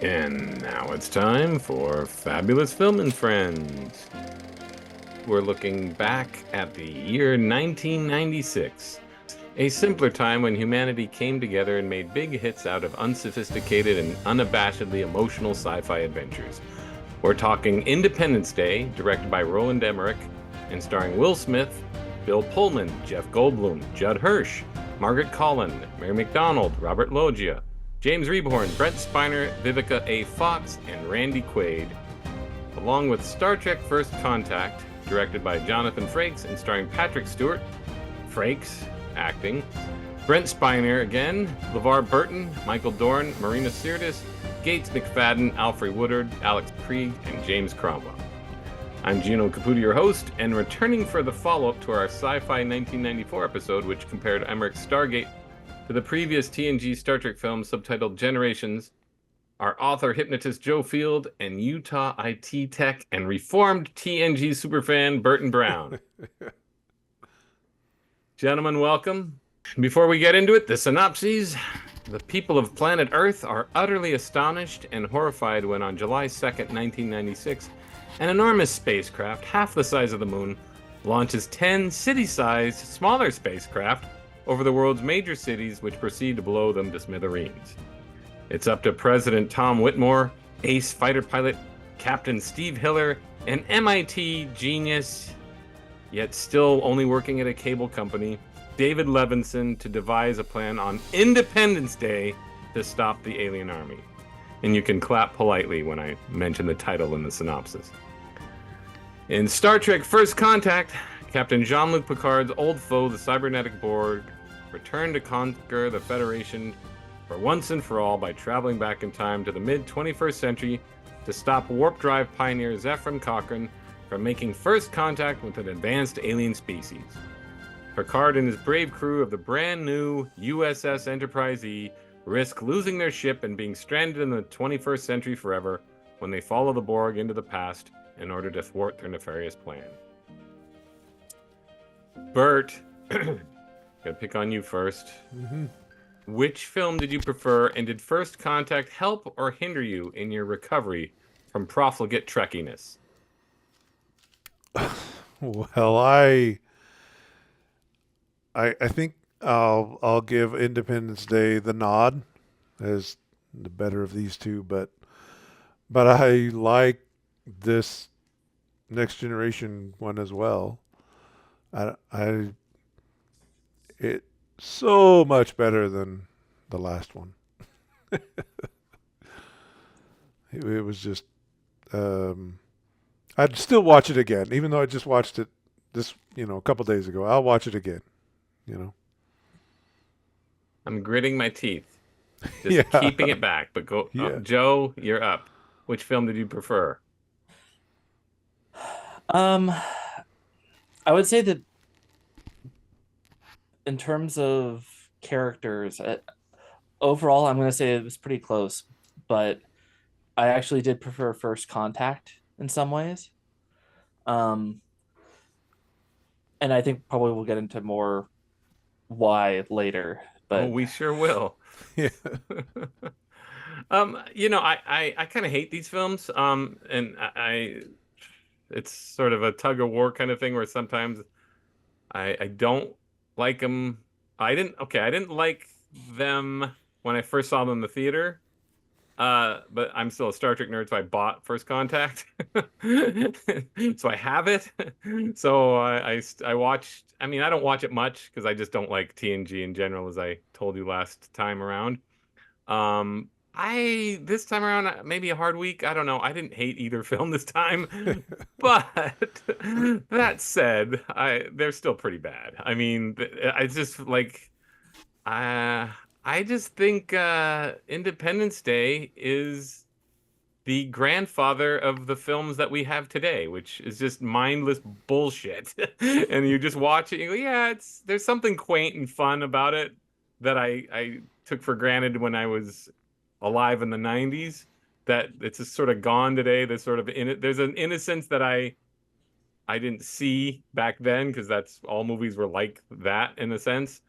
And now it's time for Fabulous Film and Friends. We're looking back at the year 1996, a simpler time when humanity came together and made big hits out of unsophisticated and unabashedly emotional sci-fi adventures. We're talking Independence Day, directed by Roland Emmerich, and starring Will Smith, Bill Pullman, Jeff Goldblum, Judd Hirsch, Margaret Colin, Mary McDonnell, Robert Loggia, James Rebhorn, Brent Spiner, Vivica A. Fox, and Randy Quaid, along with Star Trek First Contact, directed by Jonathan Frakes and starring Patrick Stewart, Frakes acting, Brent Spiner again, Levar Burton, Michael Dorn, Marina Sirtis, Gates McFadden, Alfre Woodard, Alex Krige, and James Cromwell. I'm Gino Caputi, your host, and returning for the follow-up to our sci-fi 1994 episode, which compared Emmerich's Stargate to the previous TNG Star Trek film subtitled Generations, our author hypnotist Joe Field and Utah IT tech and reformed TNG superfan Burton Brown. Gentlemen, welcome. Before we get into it, the synopses. The people of planet Earth are utterly astonished and horrified when on July 2nd, 1996, an enormous spacecraft, half the size of the moon, launches 10 city-sized, smaller spacecraft over the world's major cities, which proceed to blow them to smithereens. It's up to President Tom Whitmore, ace fighter pilot Captain Steve Hiller, an MIT genius, yet still only working at a cable company, David Levinson, to devise a plan on Independence Day to stop the alien army. And you can clap politely when I mention the title in the synopsis. In Star Trek First Contact, Captain Jean-Luc Picard's old foe, the cybernetic Borg, returned to conquer the Federation for once and for all by traveling back in time to the mid-21st century to stop warp drive pioneer Zefram Cochrane from making first contact with an advanced alien species. Picard and his brave crew of the brand new USS Enterprise E risk losing their ship and being stranded in the 21st century forever when they follow the Borg into the past in order to thwart their nefarious plan. Bert, gotta pick on you first. Which film did you prefer, and did First Contact help or hinder you in your recovery from profligate Trekkiness? Well, I think I'll give Independence Day the nod as the better of these two, but I like this Next Generation one as well. It's so much better than the last one. It was just I'd still watch it again, even though I just watched it a couple days ago. I'll watch it again. I'm gritting my teeth, just keeping it back. But go, Joe, you're up. Which film did you prefer? I would say that in terms of characters, overall, I'm going to say it was pretty close, but I actually did prefer First Contact in some ways. And I think probably we'll get into more why later. But we sure will. Yeah. I kind of hate these films. And it's sort of a tug of war kind of thing where sometimes I don't like them. I didn't like them when I first saw them in the theater. But I'm still a Star Trek nerd, so I bought First Contact. So I have it. So I watched. I mean, I don't watch it much because I just don't like TNG in general, as I told you last time around. This time around, maybe a hard week. I don't know. I didn't hate either film this time, but that said, they're still pretty bad. I mean, I just like, I just think Independence Day is the grandfather of the films that we have today, which is just mindless bullshit. And you just watch it, and you go, yeah, there's something quaint and fun about it that I took for granted when I was alive in the 90s, that it's just sort of gone today. There's sort of there's an innocence that I didn't see back then, because that's all movies were like that in a sense.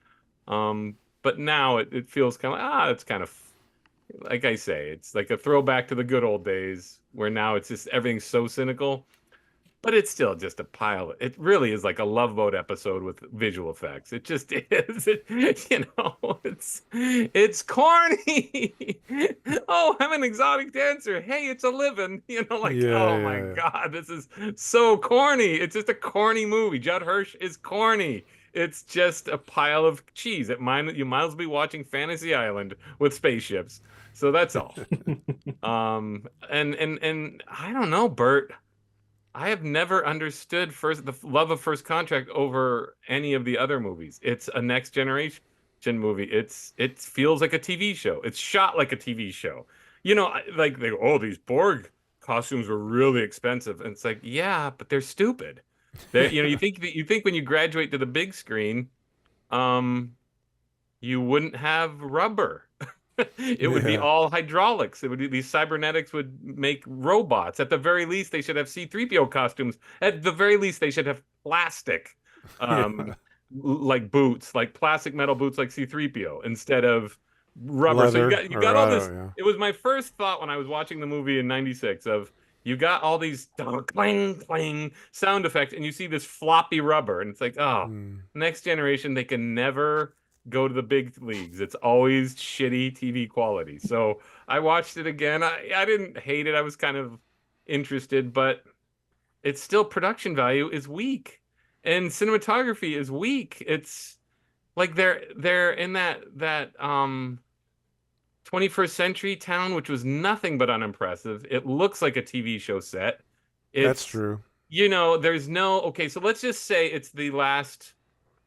But now it feels kind of like, it's kind of like I say, it's like a throwback to the good old days where now it's just everything's so cynical. But it's still just a pile. It really is like a Love Boat episode with visual effects. It just is. It's corny. Oh, I'm an exotic dancer. Hey, it's a living. Like, Yeah, oh my yeah, yeah. God, this is so corny. It's just a corny movie. Judd Hirsch is corny. It's just a pile of cheese. You might as well be watching Fantasy Island with spaceships. So that's all. And I don't know, Bert. I have never understood the love of First Contact over any of the other movies. It's a next generation movie. It feels like a TV show. It's shot like a TV show. Like they go, oh, these Borg costumes were really expensive, and it's like, yeah, but they're stupid. You think when you graduate to the big screen, you wouldn't have rubber. It would be Yeah. all hydraulics. It would be these cybernetics would make robots. At the very least, they should have C-3PO costumes. At the very least, they should have plastic, Yeah. like boots, like plastic metal boots, like C-3PO instead of rubber. So you Leather got or all I this. don't know. It was my first thought when I was watching the movie in '96 of you got all these clang clang sound effects, and you see this floppy rubber, and it's like, oh, Mm. next generation, they can never go to the big leagues. It's always shitty TV quality. So I watched it again. I didn't hate it. I was kind of interested, but it's still production value is weak and cinematography is weak. It's like they're in that 21st century town, which was nothing but unimpressive. It looks like a TV show set. That's It's true. there's no okay, so let's just say it's the last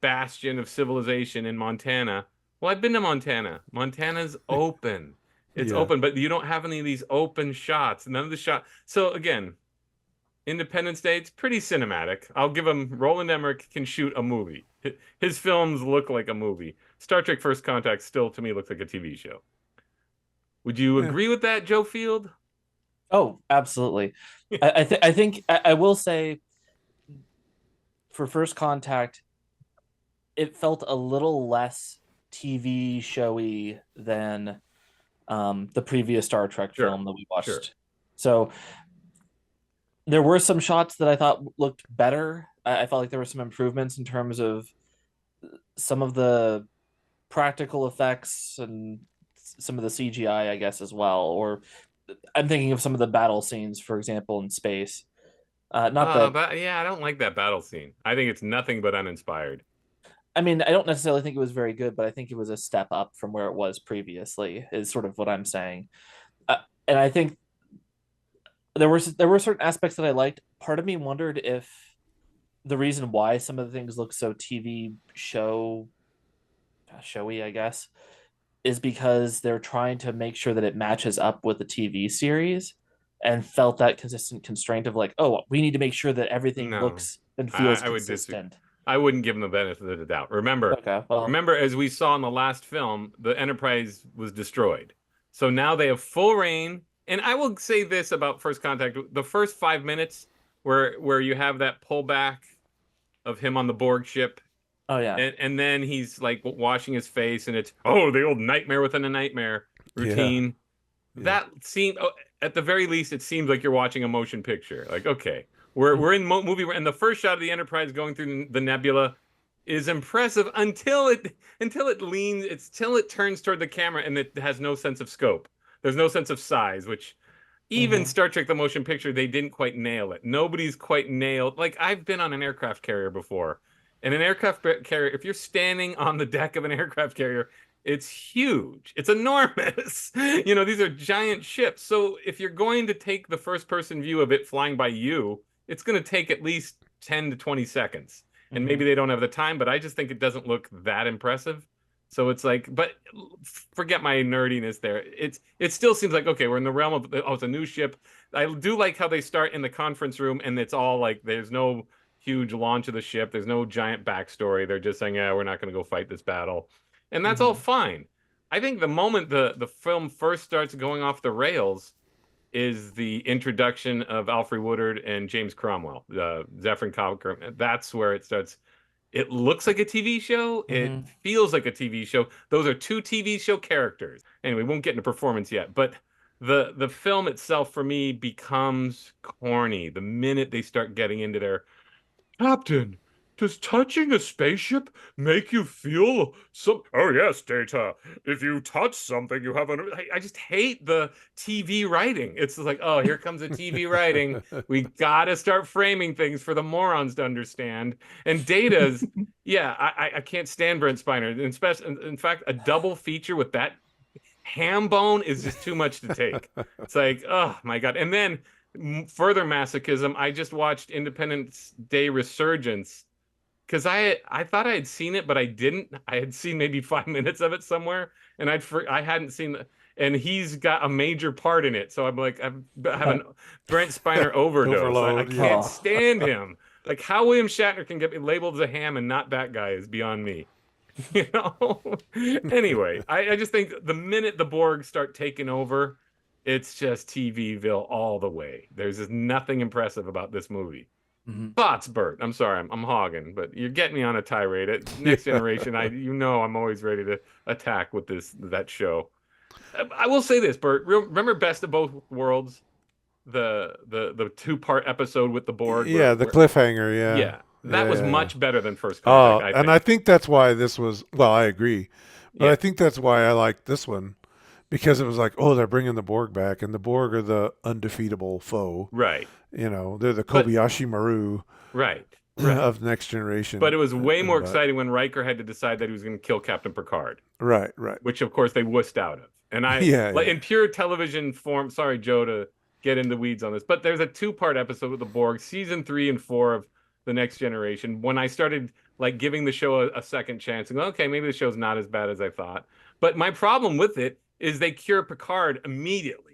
bastion of civilization in Montana. Well, I've been to Montana. Montana's open. It's Yeah. open, but you don't have any of these open shots. None of the shot. So again, Independence Day, it's pretty cinematic. I'll give him Roland Emmerich can shoot a movie. His films look like a movie. Star Trek First Contact still to me looks like a TV show. Would you Yeah. agree with that, Joe Field? Oh, absolutely. I think I will say for First Contact, it felt a little less TV showy than the previous Star Trek Sure, film that we watched. sure. So there were some shots that I thought looked better. I felt like there were some improvements in terms of some of the practical effects and some of the CGI, I guess, as well. Or I'm thinking of some of the battle scenes, for example, in space. Not that But yeah, I don't like that battle scene. I think it's nothing but uninspired. I mean, I don't necessarily think it was very good, but I think it was a step up from where it was previously, is sort of what I'm saying. And I think there were certain aspects that I liked. Part of me wondered if the reason why some of the things look so TV showy, I guess, is because they're trying to make sure that it matches up with the TV series, and felt that consistent constraint of like, oh, we need to make sure that everything No, looks and I, feels I would disagree. consistent. I wouldn't give him the benefit of the doubt. Remember, Okay, well, remember, as we saw in the last film, the Enterprise was destroyed. So now they have full reign. And I will say this about First Contact: the first 5 minutes, where you have that pullback of him on the Borg ship, oh yeah. and then he's like washing his face, and it's the old nightmare within a nightmare routine. Yeah. That seemed, at the very least, it seems like you're watching a motion picture. Like, okay, we're in movie, and the first shot of the Enterprise going through the nebula is impressive until it leans, till it turns toward the camera, and it has no sense of scope. There's no sense of size, which even Star Trek the motion picture, they didn't quite nail it. Nobody's quite nailed. Like, I've been on an aircraft carrier before, and an aircraft carrier, if you're standing on the deck of an aircraft carrier, it's huge. It's enormous. These are giant ships. So if you're going to take the first person view of it flying by you, it's going to take at least 10 to 20 seconds. And maybe they don't have the time, but I just think it doesn't look that impressive. So it's like, but forget my nerdiness there. It still seems like, okay, we're in the realm of, it's a new ship. I do like how they start in the conference room, and it's all like, there's no huge launch of the ship. There's no giant backstory. They're just saying, yeah, we're not going to go fight this battle. And that's all fine. I think the moment the film first starts going off the rails is the introduction of Alfre Woodard and James Cromwell, Zephyr Cochrane. That's where it starts. It looks like a TV show. It Mhm. feels like a TV show. Those are two TV show characters. Anyway, we won't get into performance yet, but the film itself for me becomes corny the minute they start getting into their Captain, does touching a spaceship make you feel some? Oh yes, Data. If you touch something, you have an. I just hate the TV writing. It's like, oh, here comes the TV writing. We gotta start framing things for the morons to understand. And Data's, yeah, I can't stand Brent Spiner. In fact, a double feature with that ham bone is just too much to take. It's like, oh my God. And then further masochism, I just watched Independence Day Resurgence because I thought I had seen it, but I didn't. I had seen maybe 5 minutes of it somewhere, and I hadn't seen and he's got a major part in it. So I'm like, I'm having Brent Spiner overdose. I Overload, can't yeah. stand him. Like how William Shatner can get labeled as a ham and not that guy is beyond me. You know? Anyway, I just think the minute the Borg start taking over, it's just TVville all the way. There's just nothing impressive about this movie. Mhm. Thoughts, Bert? I'm sorry, I'm hogging, but you're getting me on a tirade. Next Generation, I'm always ready to attack with that show. I will say this, Bert. Remember Best of Both Worlds, the 2-part episode with the Borg? Yeah, the cliffhanger. Yeah. Yeah, that was Yeah. much better than First Contact. I think. And I think that's why this was. Well, I agree, but Yeah. I think that's why I liked this one because it was like, oh, they're bringing the Borg back, and the Borg are the undefeatable foe. Right. They're the Kobayashi Maru Right. of Next Generation. But it was way more exciting when Riker had to decide that he was going to kill Captain Picard. Right. Which, of course, they wussed out of. And in pure television form, sorry, Joe, to get in the weeds on this, but there's a 2-part episode with the Borg, season 3 and 4 of The Next Generation, when I started giving the show a second chance and go, okay, maybe the show's not as bad as I thought. But my problem with it is they cure Picard immediately.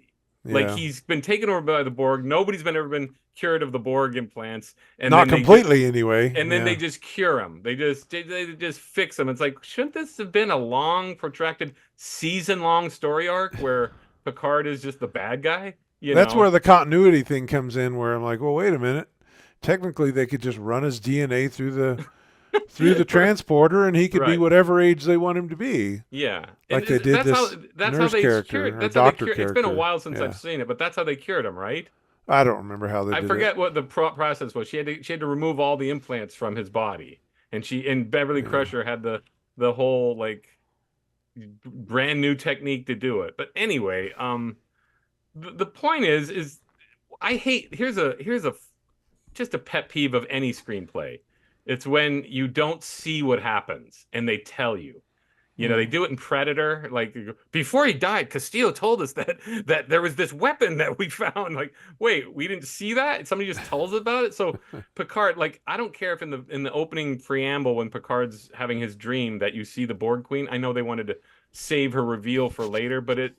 Yeah. He's been taken over by the Borg. Nobody's ever been cured of the Borg implants, and not completely anyway. And then they just cure him. They just fix him. It's like, shouldn't this have been a long, protracted, season-long story arc where Picard is just the bad guy? That's where the continuity thing comes in. Where I'm like, well, wait a minute. Technically, they could just run his DNA through the transporter, and he could be whatever age they want him to be. Yeah, like they did that's nurse character or doctor character. It's been a while since I've seen it, but that's how they cured him, right? I don't remember how they did it. I forget what the process was. She had to remove all the implants from his body, and Beverly Crusher had the whole brand new technique to do it. But anyway, the point is I hate here's a just a pet peeve of any screenplay. It's when you don't see what happens and they tell you. They do it in Predator. Before he died, Castillo told us that there was this weapon that we found. Wait, we didn't see that? Somebody just told us about it? So Picard, I don't care if in the opening preamble when Picard's having his dream that you see the Borg Queen. I know they wanted to save her reveal for later, but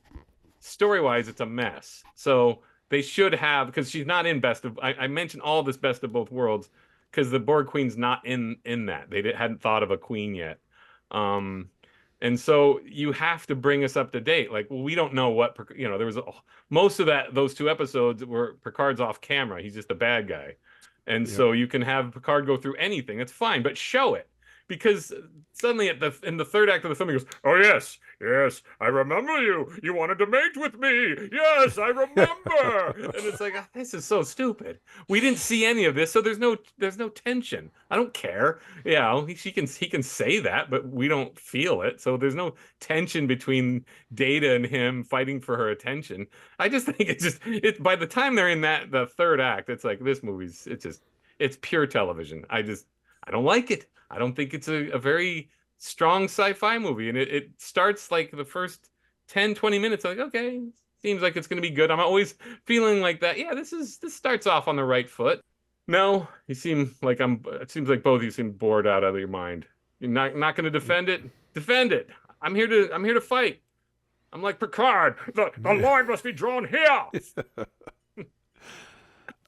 story-wise, it's a mess. So they should have, because she's not in I mentioned all this Best of Both Worlds because the Borg Queen's not in that. They hadn't thought of a queen yet. And so you have to bring us up to date. We don't know what, there was most of those 2 episodes were Picard's off camera. He's just a bad guy. And so you can have Picard go through anything. It's fine, but show it. Because suddenly in the 3rd act of the film, he goes, oh, yes, I remember you. You wanted to mate with me. Yes, I remember. And it's like, this is so stupid. We didn't see any of this, so there's no tension. I don't care. He can say that, but we don't feel it. So there's no tension between Data and him fighting for her attention. I just think by the time they're in the 3rd act, it's like this movie's, it's pure television. I don't like it. I don't think it's a very strong sci-fi movie. And it starts the first 10, 20 minutes. I'm like, okay, seems like it's going to be good. I'm always feeling like that. Yeah, this starts off on the right foot. No, it seems like both of you seem bored out of your mind. You're not going to defend it? Defend it. I'm here to fight. I'm like, Picard, the line must be drawn here.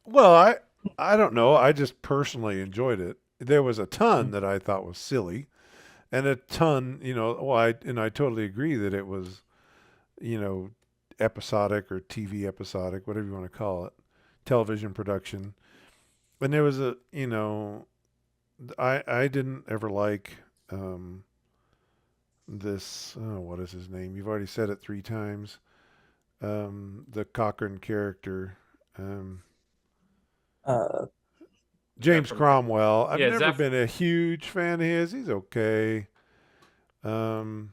Well, I don't know. I just personally enjoyed it. There was a ton that I thought was silly, and a ton, I totally agree that it was, episodic or TV episodic, whatever you want to call it, television production. And there was I didn't ever like this. Oh, what is his name? You've already said it 3 times. The Cochrane character, um, Uh, James from Cromwell. I've yeah, never Zeph. been a huge fan of his. He's okay, um,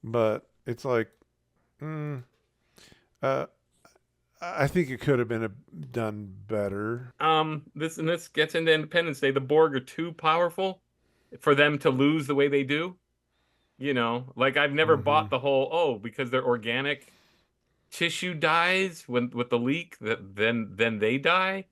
but it's like, mm, uh, I think it could have been done better. This gets into Independence Day. The Borg are too powerful for them to lose the way they do. Like I've never Hmm. bought the whole because their organic tissue dies when with the leak that then they die.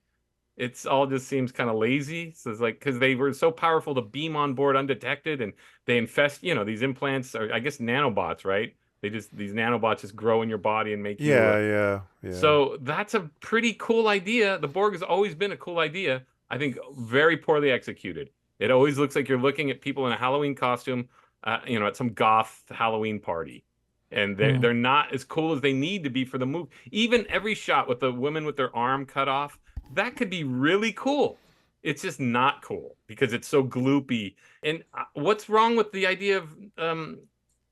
It's all just seems kind of lazy. So it's like because they were so powerful to beam on board undetected and they infest, these implants are I guess nanobots, right? These nanobots just grow in your body and make you Yeah, yeah, yeah. so that's a pretty cool idea. The Borg has always been a cool idea. I think very poorly executed. It always looks like you're looking at people in a Halloween costume, at some goth Halloween party, and they're mm, they're not as cool as they need to be for the movie. Even every shot with the women with their arm cut off, that could be really cool. It's just not cool because it's so gloopy. And what's wrong with the idea of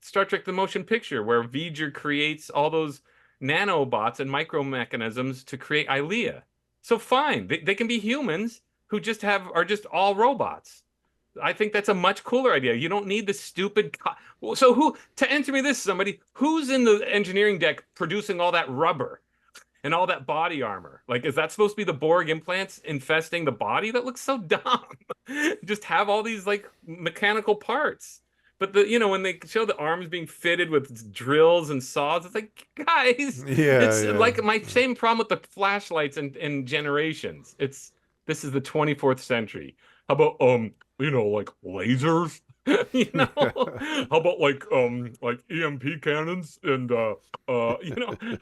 Star Trek: The Motion Picture, where V'ger creates all those nanobots and micromechanisms to create Ilea. So fine, they can be humans who are just all robots. I think that's a much cooler idea. You don't need the stupid. Well, so who to answer me this somebody who's in the engineering deck producing all that rubber and all that body armor? Like, is that supposed to be the Borg implants infesting the body? That looks so dumb. Just have all these like mechanical parts. But when they show the arms being fitted with drills and saws, it's like, guys, Yeah, it's yeah. like my same problem with the flashlights and Generations. This is the 24th century. How about like lasers? How about like EMP cannons and how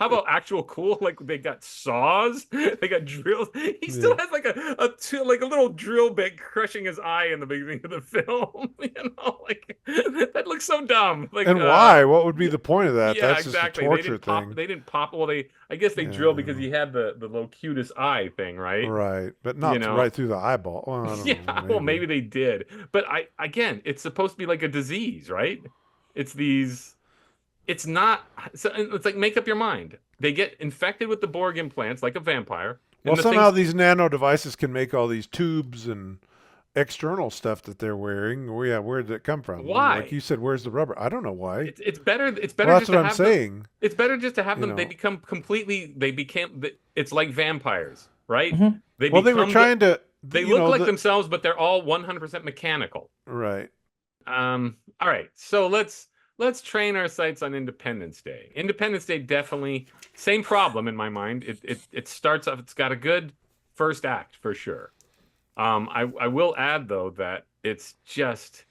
about actual cool like they got saws, they got drills. He still Yeah. has like like a little drill bit crushing his eye in the beginning of the film. Like that looks so dumb. Like And why? What would be the point of that? yeah, That's just a exactly. They torture didn't pop. thing. They didn't pop. Well, I guess they drilled because Yeah. he had the locutus eye thing, right? Right. But You not know, right through the eyeball. Well, I don't know. yeah, well, Maybe. maybe they did, but again, it's supposed to be like a disease, right? It's these. It's not. So it's like make up your mind. They get infected with the Borg implants like a vampire, Well, and the somehow things. these nano devices can make all these tubes and external stuff that they're wearing. Well, yeah, where did it come from? Like Why? you said, where's the rubber? I don't know why. It's better. It's Well, better that's just what to I'm have them. saying. It's better just to have You them. They know. become completely. They became. It's like vampires, right? mhm. They Well, they were become the. trying to, They you look know, like themselves, but they're all 100% mechanical. right. All right. So let's train our sights on Independence Day. Independence Day definitely same problem in my mind. It starts off. It's got a good first act for sure. I will add though that it's just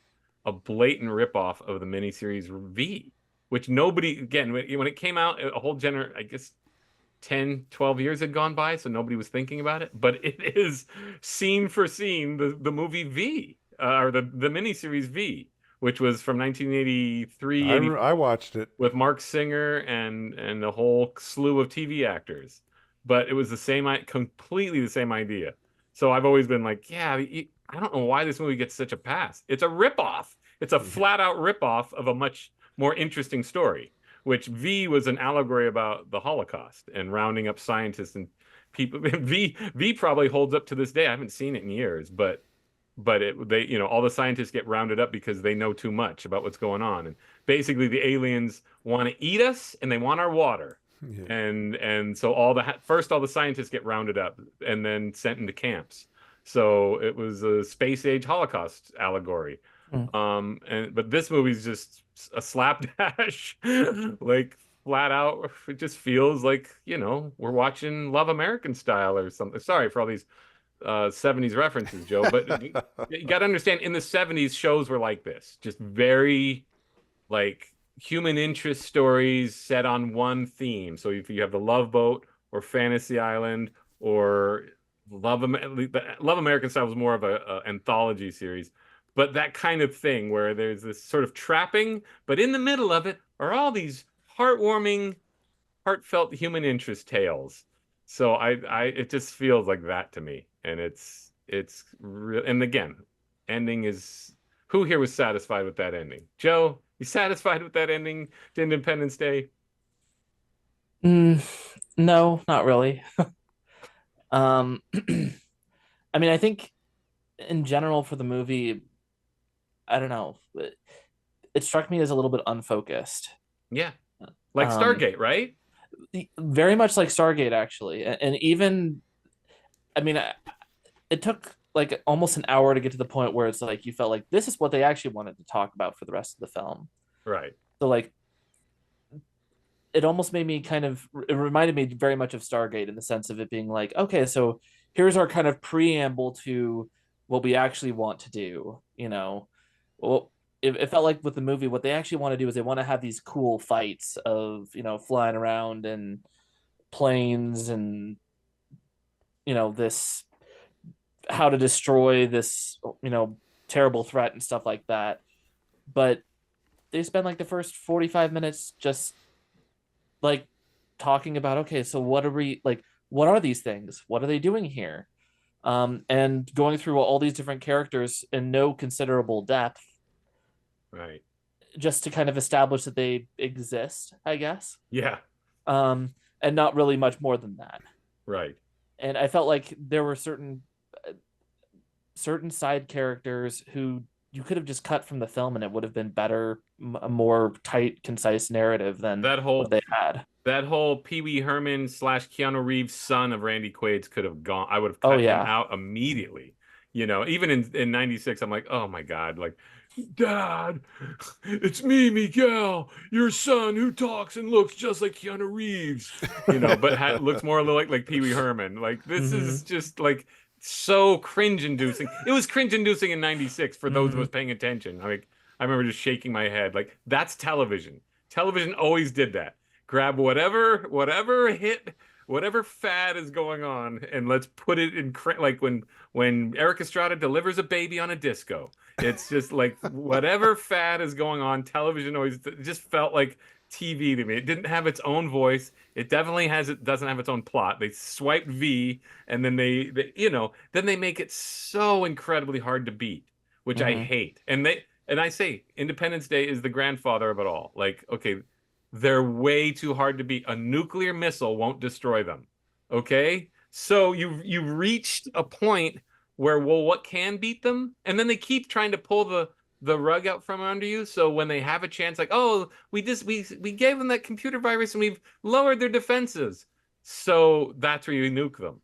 a blatant ripoff of the miniseries V, which nobody again when it came out, a whole I guess 10, 12 years had gone by, so nobody was thinking about it. But it is scene for scene the movie V, or the miniseries V, which was from 1983, I watched it. with Mark Singer and a whole slew of TV actors. But it was completely the same idea. So I've always been like, yeah, I don't know why this movie gets such a pass. It's a ripoff. It's a Yeah. flat out ripoff of a much more interesting story, which V was an allegory about the Holocaust and rounding up scientists and people. V probably holds up to this day. I haven't seen it in years, but all the scientists get rounded up because they know too much about what's going on, and basically the aliens want to eat us and they want our water, Yeah. and so all the scientists get rounded up and then sent into camps. So it was a space age Holocaust allegory. Mm. But this movie's just a slapdash, like flat out. It just feels like we're watching Love American Style or something. Sorry for all these 70s references, Joe, but you got to understand in the 70s shows were like this, just very like human interest stories set on one theme. So if you have the Love Boat or Fantasy Island or Love American Style was more of a anthology series, but that kind of thing where there's this sort of trapping, but in the middle of it are all these heartwarming, heartfelt human interest tales. So it just feels like that to me, and it's real. And again, ending is. Who here was satisfied with that ending? Joe, you satisfied with that ending to Independence Day? No, not really. Um, I mean, I think in general for the movie, I don't know. It struck me as a little bit unfocused. Yeah, like Um, Stargate, right? very much like Stargate, actually, and even, I mean, it took like almost an hour to get to the point where it's like you felt like this is what they actually wanted to talk about for the rest of the film. Right. So like it almost made me it reminded me very much of Stargate in the sense of it being like, okay, so here's our kind of preamble to what we actually want to do, well, it felt like with the movie what they actually want to do is they want to have these cool fights of flying around and planes and this how to destroy this terrible threat and stuff like that. But they spend like the first 45 minutes just like talking about, okay, so what are these things, what are they doing here, and going through all these different characters in no considerable depth, Right. just to kind of establish that they exist, I guess. Yeah. And not really much more than that. Right. And I felt like there were certain side characters who you could have just cut from the film and it would have been better, a more tight, concise narrative than what they had. That whole Pee Wee Herman / Keanu Reeves son of Randy Quaid's could have gone. I would have cut him out immediately. Even in 96, I'm like, oh my God, like, Dad, it's me, Miguel, your son who talks and looks just like Keanu Reeves, but looks more like Pee Wee Herman. Like, this is just like so cringe-inducing. It was cringe-inducing in 96 for those of us paying attention. Like, I remember just shaking my head. Like, that's television. Television always did that. Grab whatever hit, whatever fad is going on, and let's put it in like when Eric Estrada delivers a baby on a disco. It's just like whatever fad is going on. Television always just felt like TV to me. It didn't have its own voice. It definitely doesn't have its own plot. They swipe V, and then they then they make it so incredibly hard to beat, which I hate. And I say Independence Day is the grandfather of it all. Like, okay, they're way too hard to beat. A nuclear missile won't destroy them. Okay? So you've reached a point where, well, what can beat them? And then they keep trying to pull the rug out from under you. So when they have a chance, like, oh, we gave them that computer virus and we've lowered their defenses. So that's where you nuke them.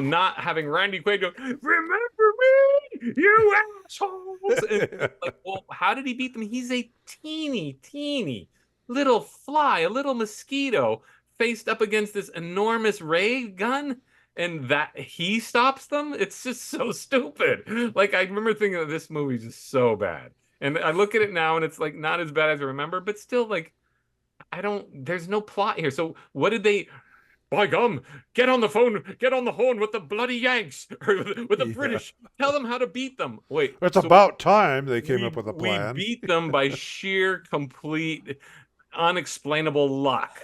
Not having Randy Quaid go, remember me, you assholes. And like, well, how did he beat them? He's a teeny little fly, a little mosquito faced up against this enormous ray gun, and that he stops them. It's just so stupid. Like, I remember thinking that this movie's just so bad, and I look at it now and it's like not as bad as I remember, but still, like, there's no plot here. So what did they, by gum, get on the horn with the bloody Yanks or with the British, tell them how to beat them. Wait, it's about time they came up with a plan. We beat them by sheer complete unexplainable luck.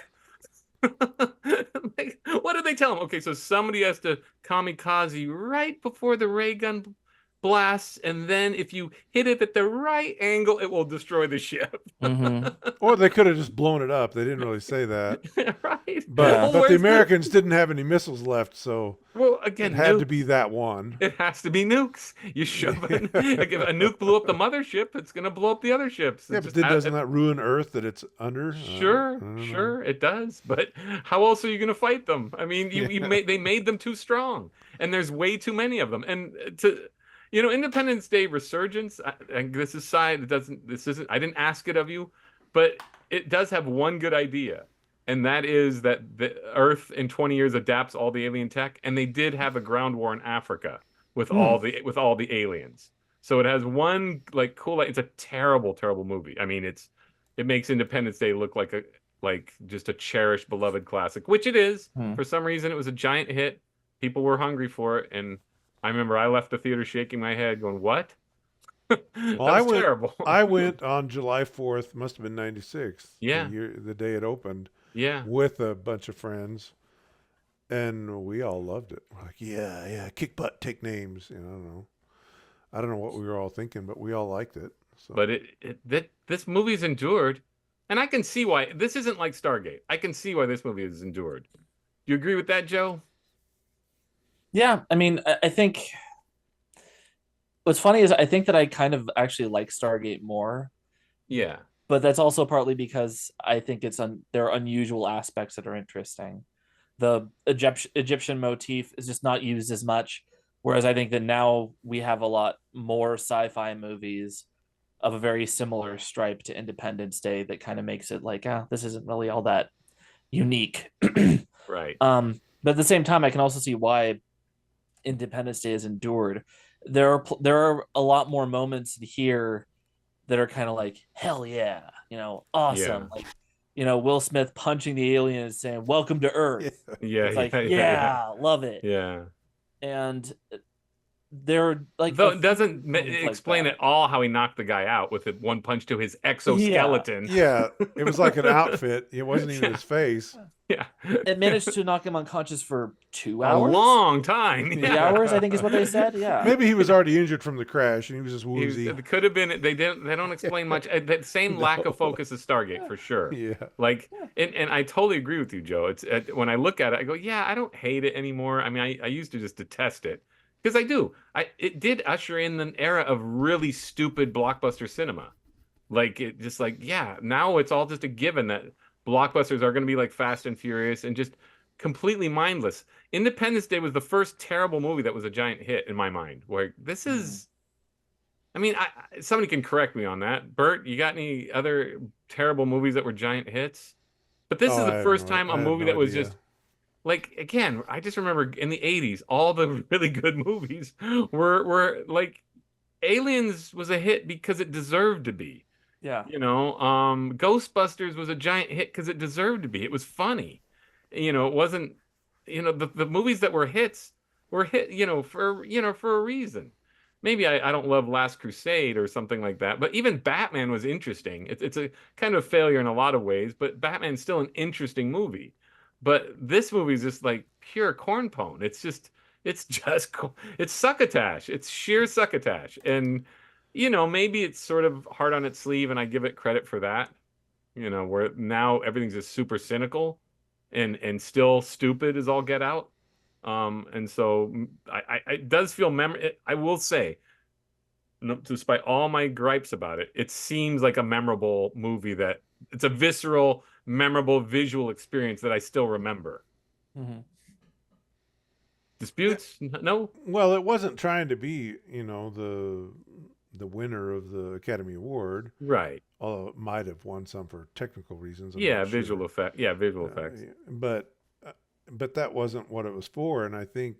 Like, what did they tell him? Okay, so somebody has to kamikaze right before the ray gun blasts, and then if you hit it at the right angle, it will destroy the ship. Or they could have just blown it up. They didn't really say that. Right. But the Americans didn't have any missiles left, so again, it had to be that one. It has to be nukes. You shove it. Like, if a nuke blew up the mothership, it's going to blow up the other ships. Yeah, but doesn't that ruin Earth that it's under? Sure, it does. But how else are you going to fight them? I mean, they made them too strong, and there's way too many of them. And Independence Day resurgence. And this is side. This isn't. I didn't ask it of you, but it does have one good idea, and that is that the Earth in 20 years adapts all the alien tech, and they did have a ground war in Africa with all the aliens. So it has one like cool. It's a terrible movie. I mean, it makes Independence Day look like just a cherished, beloved classic, which it is. For some reason, it was a giant hit. People were hungry for it, and I remember I left the theater shaking my head, going, "What?" Well, terrible. I went on July 4th, must have been 96. Yeah. The day it opened. Yeah. With a bunch of friends. And we all loved it. We're like, yeah, kick butt, take names. I don't know. I don't know what we were all thinking, but we all liked it. So. But this movie's endured, and I can see why. This isn't like Stargate. I can see why this movie is endured. Do you agree with that, Joe? Yeah, I mean, I think what's funny is I think that I kind of actually like Stargate more, Yeah. but that's also partly because I think there are unusual aspects that are interesting. The Egyptian motif is just not used as much, whereas I think that now we have a lot more sci-fi movies of a very similar stripe to Independence Day that kind of makes it like, this isn't really all that unique. Right. But at the same time, I can also see why Independence Day has endured. There are a lot more moments here that are kind of like, hell yeah, awesome. Yeah. Like, Will Smith punching the alien and saying, "Welcome to Earth." Yeah. It's like, love it. Yeah. And they're like, though it doesn't explain at all how he knocked the guy out with one punch to his exoskeleton. Yeah, it was like an outfit. It wasn't even his face. Yeah. It managed to knock him unconscious for 2 hours. A long time. 3 hours, I think, is what they said. Yeah. Maybe he was already injured from the crash and he was just woozy. It could have been. They don't explain much. That same lack of focus as Stargate for sure. Yeah. Like, and I totally agree with you, Joe. It's when I look at it, I go, yeah, I don't hate it anymore. I mean, I used to just detest it. Because I do. It did usher in an era of really stupid blockbuster cinema. Like, now it's all just a given that blockbusters are going to be like Fast and Furious and just completely mindless. Independence Day was the first terrible movie that was a giant hit in my mind. Where this is... I mean, somebody can correct me on that. Bert, you got any other terrible movies that were giant hits? But this is the first time a movie that was just... Like, again, I just remember in the 80s, all the really good movies were like, Aliens was a hit because it deserved to be. Yeah. Ghostbusters was a giant hit because it deserved to be. It was funny. It wasn't, the movies that were hits were hit, for a reason. Maybe I don't love Last Crusade or something like that, but even Batman was interesting. It's a kind of failure in a lot of ways, but Batman's still an interesting movie. But this movie is just like pure cornpone. It's succotash. It's sheer succotash. And, maybe it's sort of hard on its sleeve and I give it credit for that, where now everything's just super cynical and still stupid as all get out. And so it does feel I will say, despite all my gripes about it, it seems like a memorable movie that it's a visceral, memorable visual experience that I still remember. Mm-hmm. Disputes? No? Well, it wasn't trying to be, the winner of the Academy Award. Right. Although it might have won some for technical reasons. Visual effect. Yeah, visual effects. But that wasn't what it was for. And I think,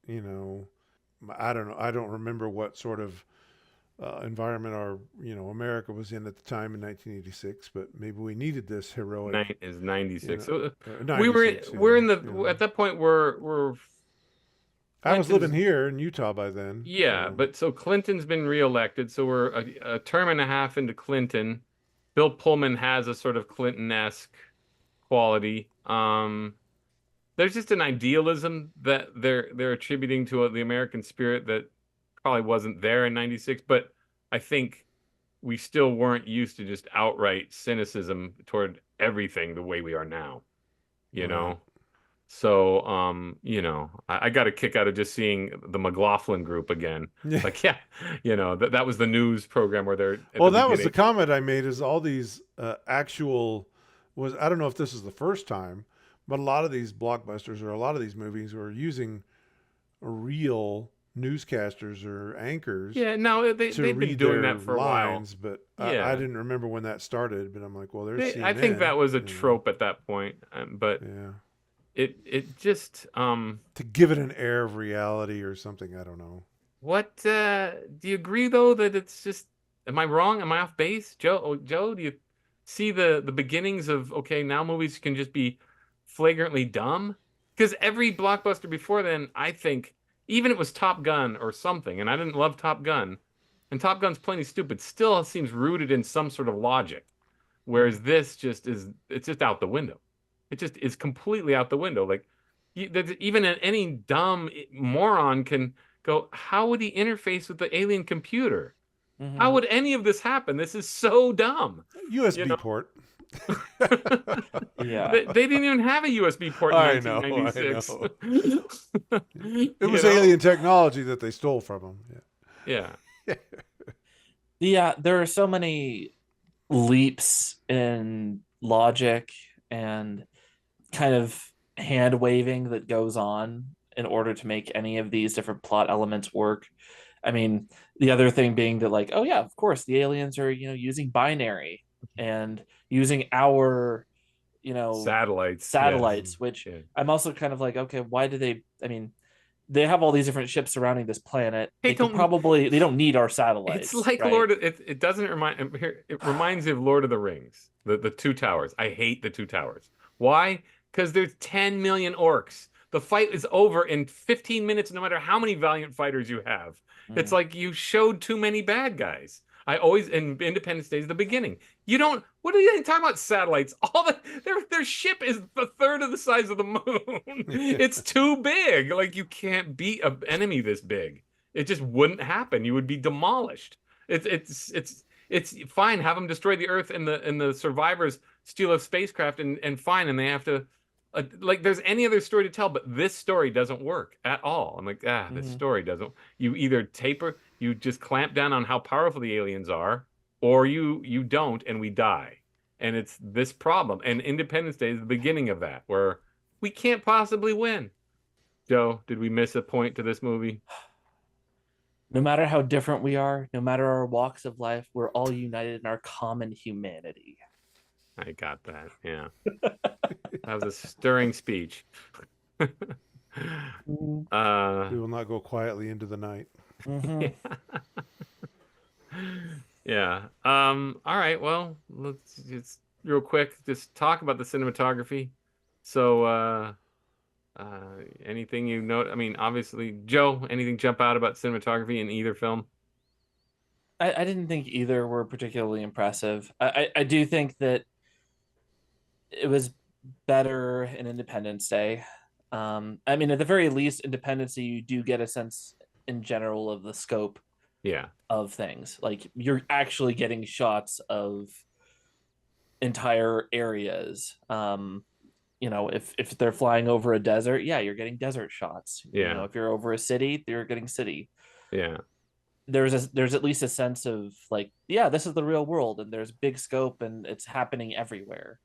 I don't know. I don't remember what sort of environment our America was in at the time in 1986, but maybe we needed this heroic. Is 96. So 96, we're in the at that point we're. I was living here in Utah by then. Yeah, but so Clinton's been reelected, so we're a term and a half into Clinton. Bill Pullman has a sort of Clinton-esque quality. There's just an idealism that they're attributing to the American spirit that probably wasn't there in 96, but I think we still weren't used to just outright cynicism toward everything the way we are now, know? So, I got a kick out of just seeing the McLaughlin group again. Yeah. Like, that was the news program where they're... That was the comment I made is all these I don't know if this is the first time, but a lot of these blockbusters or a lot of these movies were using real newscasters or anchors. Yeah, no, they've been doing that for lines, a while. But I didn't remember when that started. But I'm like, well, there's CNN, I think that was a trope at that point. But it just to give it an air of reality or something. I don't know. What do you agree though that it's just? Am I wrong? Am I off base, Joe? Do you see the beginnings of now movies can just be flagrantly dumb? Because every blockbuster before then, I think. Even if it was Top Gun or something, and I didn't love Top Gun, and Top Gun's plenty stupid, still seems rooted in some sort of logic. Whereas this it's just out the window. It just is completely out the window. Like, even any dumb moron can go, how would he interface with the alien computer? Mhm. How would any of this happen? This is so dumb. USB port. Yeah. They didn't even have a USB port in I know, 1996. It was alien technology that they stole from them. Yeah. Yeah, there are so many leaps in logic and kind of hand waving that goes on in order to make any of these different plot elements work. I mean, the other thing being that, like, oh yeah, of course the aliens are, using binary and using our, satellites, which yeah. I'm also kind of like, okay, why do they, I mean, they have all these different ships surrounding this planet. They don't need our satellites. It's like right? It doesn't remind here. It reminds me of Lord of the Rings, the two towers. I hate the two towers. Why? Because there's 10 million orcs. The fight is over in 15 minutes, no matter how many valiant fighters you have. It's like you showed too many bad guys. I always, in Independence Day is the beginning. You don't, what are you talking about satellites? Their ship is a third of the size of the moon. It's too big. Like, you can't beat an enemy this big. It just wouldn't happen. You would be demolished. It's fine. Have them destroy the Earth and the survivors steal a spacecraft and fine. And they have to, like, there's any other story to tell, but this story doesn't work at all. I'm like, this story doesn't. You either you just clamp down on how powerful the aliens are, or you don't, and we die. And it's this problem. And Independence Day is the beginning of that, where we can't possibly win. Joe, did we miss a point to this movie? No matter how different we are, no matter our walks of life, we're all united in our common humanity. I got that. Yeah. That was a stirring speech. We will not go quietly into the night. Yeah. All right. Well, let's just real quick just talk about the cinematography. So, anything you note? I mean, obviously, Joe, anything jump out about cinematography in either film? I didn't think either were particularly impressive. I do think that it was better in Independence Day. I mean, at the very least, Independence Day, you do get a sense in general of the scope of things. Like, you're actually getting shots of entire areas. If they're flying over a desert, you're getting desert shots. If you're over a city, you're getting city. There's at least a sense of, like, this is the real world, and there's big scope, and it's happening everywhere.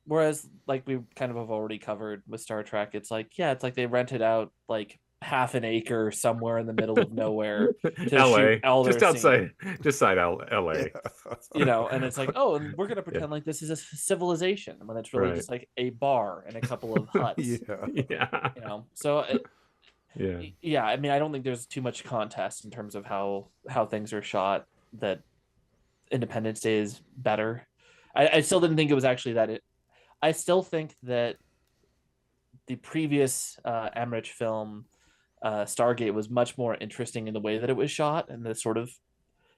Whereas, like, we kind of have already covered with Star Trek, it's like they rented out like half an acre somewhere in the middle of nowhere to LA, shoot all just their outside, scenes. just outside LA. And it's like, oh, and we're gonna pretend like this is a civilization when it's really just like a bar and a couple of huts. So I mean, I don't think there's too much contest in terms of how things are shot. That Independence Day is better. I still didn't think it was actually that. I still think that the previous Emmerich film, Stargate, was much more interesting in the way that it was shot and the sort of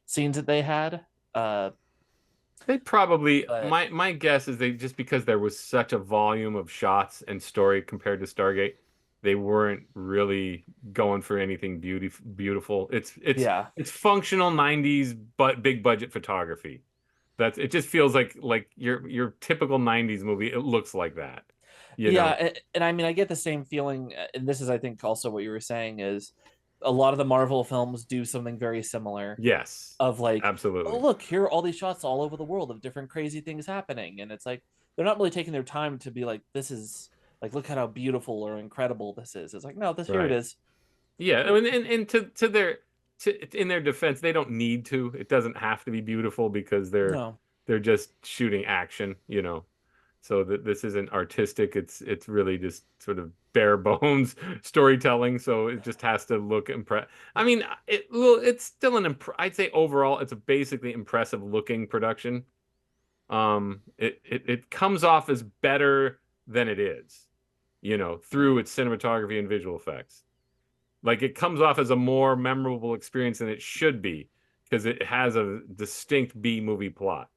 scenes that they had. They probably, my guess is just because there was such a volume of shots and story compared to Stargate, they weren't really going for anything beautiful. It's functional 90s but big budget photography. It just feels like your typical 90s movie. It looks like that. And I mean, I get the same feeling, and this is, I think, also what you were saying, is a lot of the Marvel films do something very similar. Yes. Of like, absolutely. Oh, look, here are all these shots all over the world of different crazy things happening. And it's like, they're not really taking their time to be like, this is like, look at how beautiful or incredible this is. It's like, no, here it is. Yeah. I mean, and in their defense, they don't need to. It doesn't have to be beautiful because they're just shooting action, So this isn't artistic. It's really just sort of bare bones storytelling. So it just has to look I mean, it's still I'd say overall it's a basically impressive looking production. It comes off as better than it is, through its cinematography and visual effects. Like, it comes off as a more memorable experience than it should be because it has a distinct B movie plot.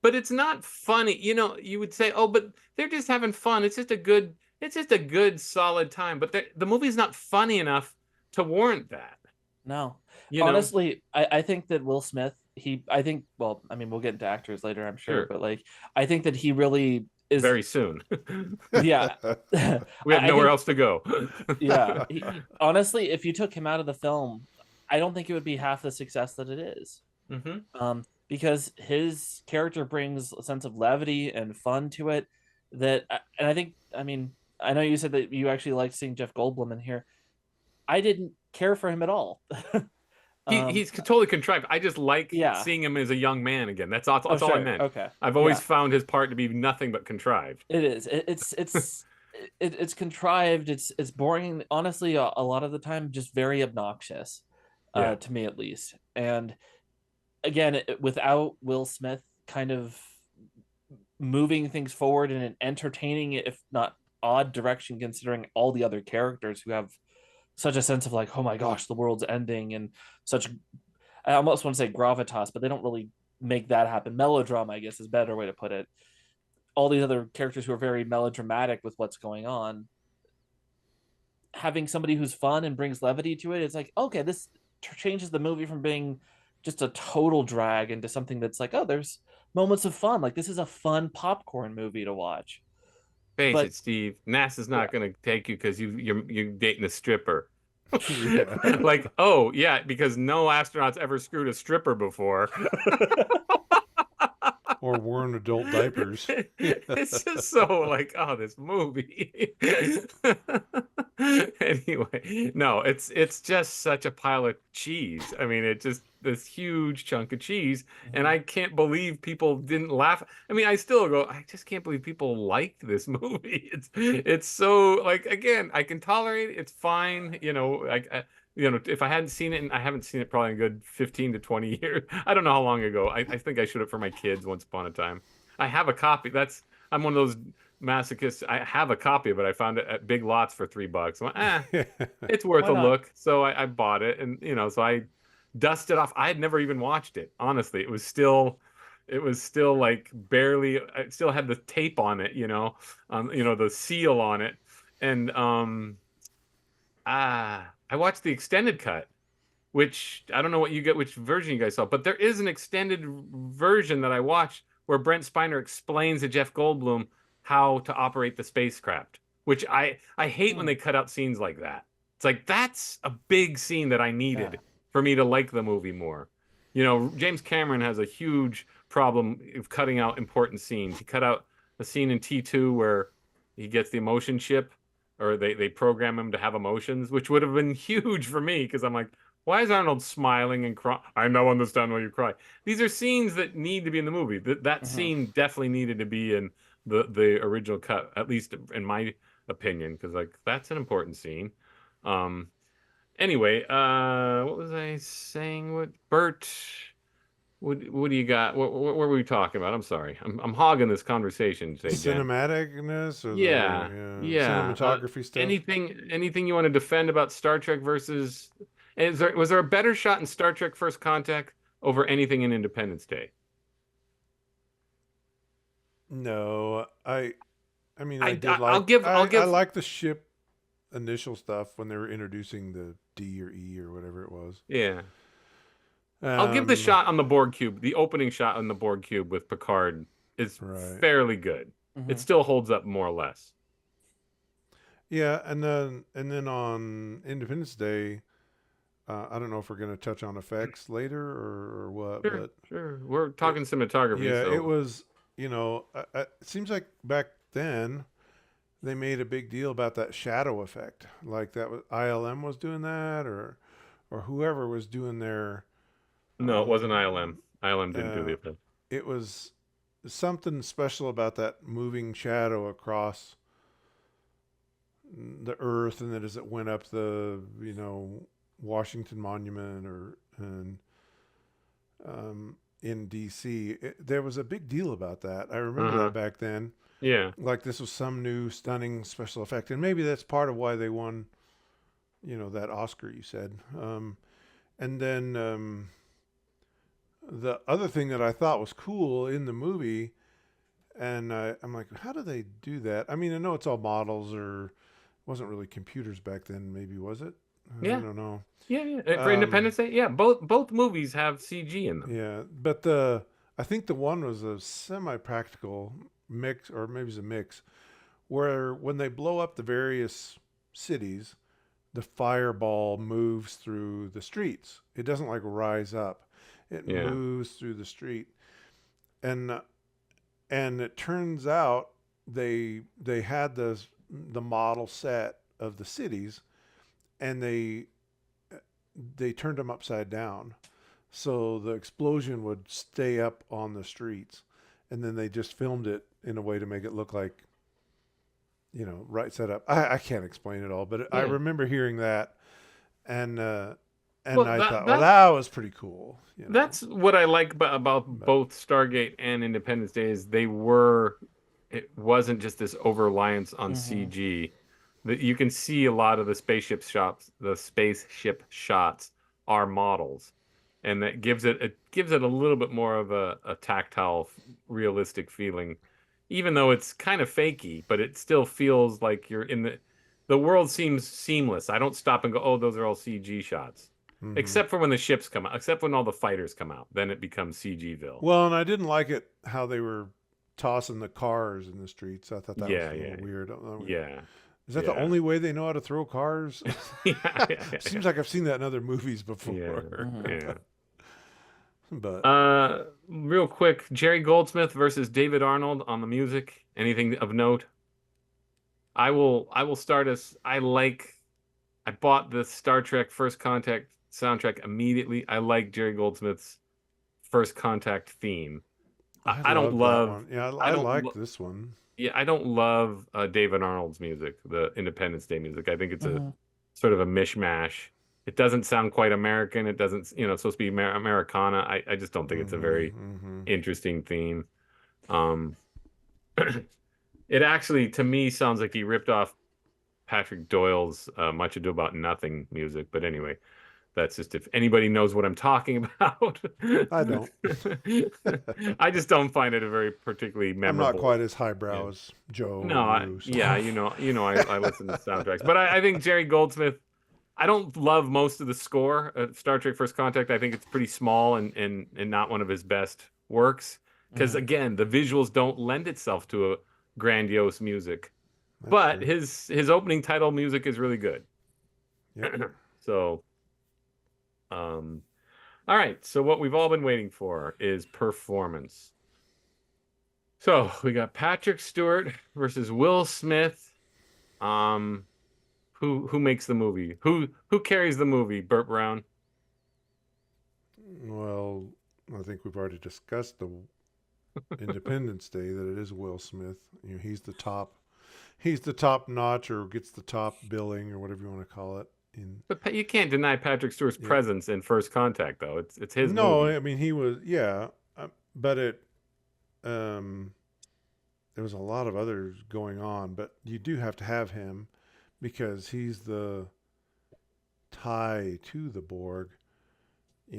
But it's not funny. You would say, oh, but they're just having fun. It's just a good solid time. But the movie's not funny enough to warrant that. No. You know? Honestly, I think that Will Smith, well, I mean, we'll get into actors later, I'm sure, Sure. but like, I think that he really is. Very soon. Yeah. We have I nowhere think, else to go. yeah. Honestly, if you took him out of the film, I don't think it would be half the success that it is. Because his character brings a sense of levity and fun to it and I think, I mean, I know you said that you actually liked seeing Jeff Goldblum in here. I didn't care for him at all. He's totally contrived. I just like Yeah. seeing him as a young man again. That's all I Sure. meant. Okay. I've always found his part to be nothing but contrived. It is. It's contrived. It's boring. Honestly, a lot of the time, just very obnoxious, to me at least. And again, without Will Smith kind of moving things forward in an entertaining, if not odd direction, considering all the other characters who have such a sense of like, oh my gosh, the world's ending, and such, I almost want to say gravitas, but they don't really make that happen. Melodrama, I guess, is a better way to put it. All these other characters who are very melodramatic with what's going on, having somebody who's fun and brings levity to it, it's like, okay, this changes the movie from being just a total drag into something that's like, oh, there's moments of fun. Like, this is a fun popcorn movie to watch. Face it, Steve. NASA's not going to take you because you're dating a stripper. Like, oh yeah, because no astronauts ever screwed a stripper before. Or worn adult diapers. It's just so like, oh, this movie. Anyway, no, it's just such a pile of cheese. I mean, it just this huge chunk of cheese, and I can't believe people didn't laugh. I mean, I still go, I just can't believe people liked this movie. It's so like, again, I can tolerate it. It's fine, you know. If I hadn't seen it, and I haven't seen it probably in a good 15 to 20 years. I don't know how long ago. I think I showed it for my kids once upon a time. I have a copy. I'm one of those masochists. I have a copy of it. I found it at Big Lots for $3. I went, it's worth a look. So I bought it, and so I dusted off. I had never even watched it. Honestly, it was still like barely. I still had the tape on it, the seal on it, and I watched the extended cut, which I don't know which version you guys saw, but there is an extended version that I watched where Brent Spiner explains to Jeff Goldblum how to operate the spacecraft, which I hate when they cut out scenes like that. It's like, that's a big scene that I needed for me to like the movie more. James Cameron has a huge problem of cutting out important scenes. He cut out a scene in T2 where he gets the emotion chip, or they program him to have emotions, which would have been huge for me, because I'm like, why is Arnold smiling and crying? I now understand why you cry. These are scenes that need to be in the movie. That scene definitely needed to be in the original cut, at least in my opinion, because like, that's an important scene. Anyway, what was I saying? What do you got? What were we talking about? I'm sorry. I'm hogging this conversation today, Jen. Cinematicness, or yeah. cinematography stuff. Anything you want to defend about Star Trek versus? Was there a better shot in Star Trek First Contact over anything in Independence Day? No, I mean, I like the ship initial stuff when they were introducing the D or E or whatever it was. Yeah. I'll give the shot on the Borg cube. The opening shot on the Borg cube with Picard is fairly good. It still holds up more or less. Yeah, and then on Independence Day, I don't know if we're going to touch on effects later or what. Sure. We're talking cinematography. Yeah, so. It was. It seems like back then they made a big deal about that shadow effect. Like that was ILM was doing that, or whoever was doing their. No, it wasn't ILM. ILM didn't do the effect. It was something special about that moving shadow across the Earth, and then as it went up the Washington Monument in DC, there was a big deal about that. I remember that back then. Yeah, like this was some new stunning special effect, and maybe that's part of why they won, that Oscar you said. And then the other thing that I thought was cool in the movie, and I'm like, how do they do that? I mean, I know it's all models, or it wasn't really computers back then. Maybe was it? I Yeah. don't know. Yeah. For Independence Day, yeah. Both movies have CG in them. Yeah, but I think the one was a semi-practical mix, or maybe it's a mix, where when they blow up the various cities, the fireball moves through the streets. It doesn't like rise up; it Yeah. moves through the street, and it turns out they had the model set of the cities, and they turned them upside down. So the explosion would stay up on the streets, and then they just filmed it in a way to make it look like, right set up. I can't explain it all, but I remember hearing that, and I thought, well, that was pretty cool. That's what I like about both Stargate and Independence Day is it wasn't just this over-reliance on CG. That you can see a lot of the spaceship shots are models. And that gives it a little bit more of a tactile, realistic feeling, even though it's kind of fakey. But it still feels like you're in the world seems seamless. I don't stop and go, oh, those are all CG shots, except for when the ships come out, except when all the fighters come out. Then it becomes CGville. Well, and I didn't like it how they were tossing the cars in the streets. I thought that was a little weird. Yeah. Is that the only way they know how to throw cars? Yeah. Seems like I've seen that in other movies before. Yeah. But real quick, Jerry Goldsmith versus David Arnold on the music. Anything of note? I will start us. I bought the Star Trek First Contact soundtrack immediately. I like Jerry Goldsmith's First Contact theme. I don't love. Yeah, I like this one. Yeah, I don't love David Arnold's music, the Independence Day music. I think it's a sort of a mishmash. It doesn't sound quite American. It doesn't, it's supposed to be Americana. I just don't think it's a very interesting theme. It actually, to me, sounds like he ripped off Patrick Doyle's Much Ado About Nothing music. But anyway, that's just if anybody knows what I'm talking about. I don't. I just don't find it a very particularly memorable. I'm not quite as highbrow as Joe. No, I listen to soundtracks. But I think Jerry Goldsmith, I don't love most of the score of Star Trek First Contact. I think it's pretty small and not one of his best works. Because, again, the visuals don't lend itself to a grandiose music. That's true. His opening title music is really good. Yep. So, all right. So what we've all been waiting for is performance. So we got Patrick Stewart versus Will Smith. Who makes the movie? Who carries the movie? Burt Brown. Well, I think we've already discussed the Independence Day that it is Will Smith. He's the top notch, or gets the top billing, or whatever you want to call it. But you can't deny Patrick Stewart's presence in First Contact, though. It's his. No, movie. I mean he was, but there was a lot of others going on, but you do have to have him because he's the tie to the Borg. I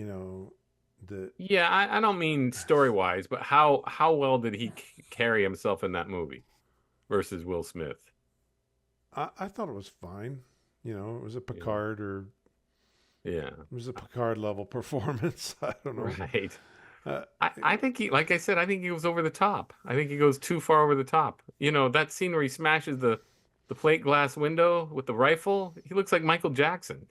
don't mean story-wise, but how well did he carry himself in that movie versus Will Smith? I thought it was fine. It was a Picard it was a Picard level performance. I don't know. Right. I think I think he goes over the top. I think he goes too far over the top. That scene where he smashes the plate glass window with the rifle, he looks like Michael Jackson.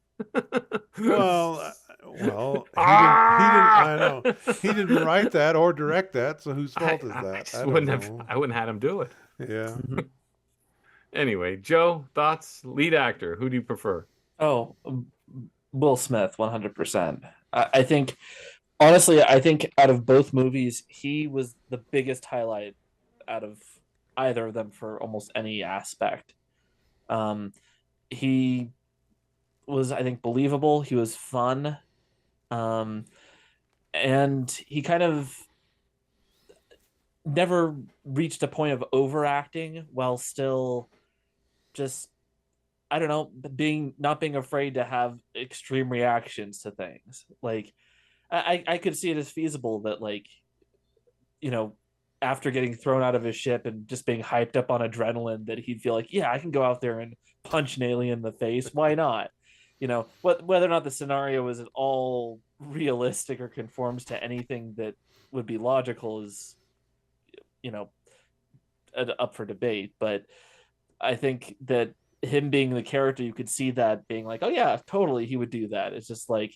Well, he didn't. I know he didn't write that or direct that. So whose fault is that? I wouldn't have had him do it. Yeah. Anyway, Joe, thoughts? Lead actor, who do you prefer? Oh, Will Smith, 100%. I think, honestly, out of both movies, he was the biggest highlight out of either of them for almost any aspect. He was, I think, believable. He was fun. And he kind of never reached a point of overacting while still just, I don't know, not being afraid to have extreme reactions to things. Like, I could see it as feasible that, like, after getting thrown out of his ship and just being hyped up on adrenaline, that he'd feel like, yeah, I can go out there and punch an alien in the face. Why not? whether or not the scenario is at all realistic or conforms to anything that would be logical is, up for debate. But I think that him being the character, you could see that being like, oh yeah, totally, he would do that. It's just like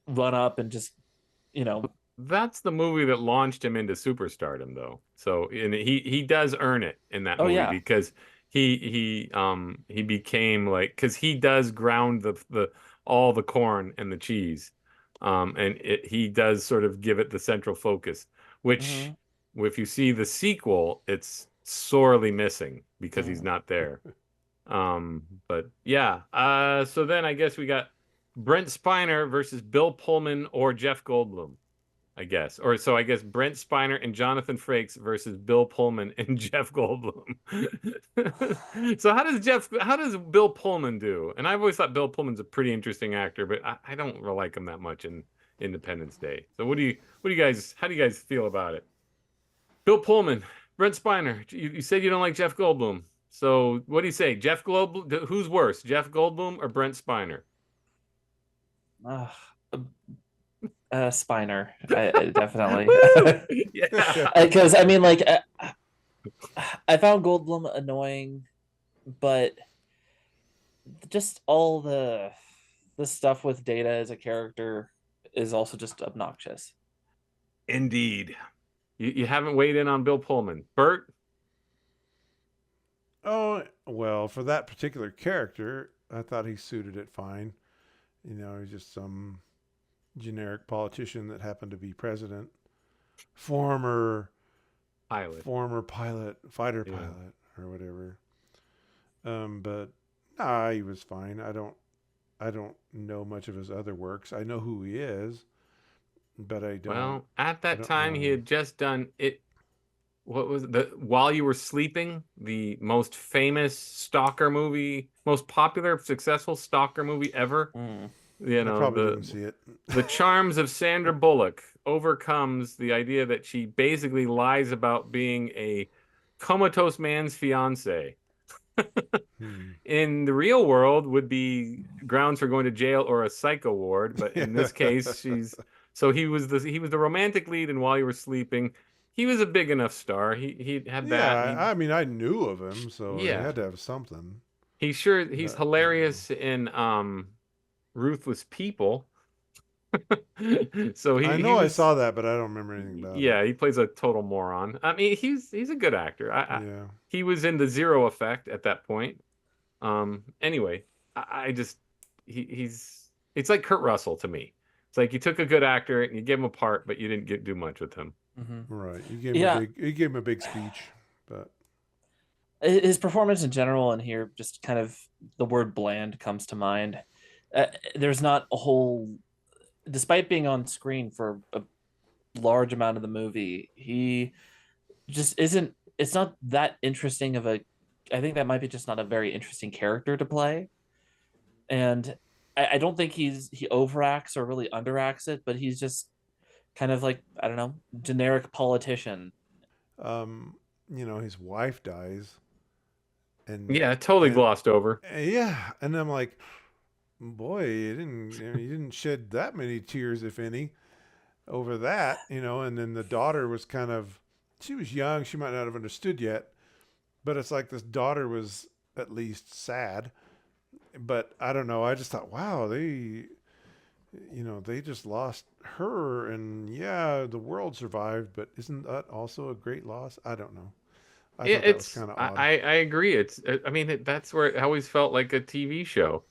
run up and just, That's the movie that launched him into superstardom, though. So, and he does earn it in that movie because he became like, because he does ground the all the corn and the cheese, and he does sort of give it the central focus, which if you see the sequel, it's sorely missing because he's not there. But yeah, so then I guess we got Brent Spiner versus Bill Pullman or Jeff Goldblum, I guess. Or so I guess Brent Spiner and Jonathan Frakes versus Bill Pullman and Jeff Goldblum. So how does Bill Pullman do? And I've always thought Bill Pullman's a pretty interesting actor, but I don't really like him that much in Independence Day. So how do you guys feel about it? Bill Pullman, Brent Spiner. You said you don't like Jeff Goldblum. So what do you say? Jeff Goldblum, who's worse, Jeff Goldblum or Brent Spiner? Spiner, I definitely. Yeah, because I mean, like, I found Goldblum annoying, but just all the stuff with Data as a character is also just obnoxious. indeed. You haven't weighed in on Bill Pullman, Bert? Oh, well, for that particular character, I thought he suited it fine. He's just some generic politician that happened to be president. Former pilot, fighter pilot, or whatever. But he was fine. I don't know much of his other works. I know who he is, but I don't. Well, at that time, he had just done it. What was it? While You Were Sleeping, the most famous stalker movie, most popular, successful stalker movie ever. I probably didn't see it. The charms of Sandra Bullock overcomes the idea that she basically lies about being a comatose man's fiance. In the real world would be grounds for going to jail or a psycho ward, but in this case, he was the romantic lead in While You Were Sleeping. He was a big enough star. He had that. Yeah, I mean, I knew of him, so he had to have something. He's hilarious in Ruthless People. So I saw that, but I don't remember anything about it. Yeah, he plays a total moron. I mean, he's a good actor. He was in The Zero Effect at that point. Anyway, it's like Kurt Russell to me. It's like you took a good actor and you gave him a part, but you didn't do much with him. Right. You gave him a big speech, but his performance in general in here, just kind of the word bland comes to mind. There's not a whole, despite being on screen for a large amount of the movie, he just isn't. It's not that interesting of a. I think that might be just not a very interesting character to play, and I don't think he overacts or really underacts it, but he's just kind of like, I don't know, generic politician. His wife dies, and totally glossed over. Yeah, and I'm like, boy, you didn't shed that many tears, if any, over that, And then the daughter was she was young, she might not have understood yet, but it's like this daughter was at least sad. But I don't know. I just thought, wow, they just lost her, and the world survived, but isn't that also a great loss? I don't know. I thought that was kind of odd. I agree. That's where it always felt like a TV show.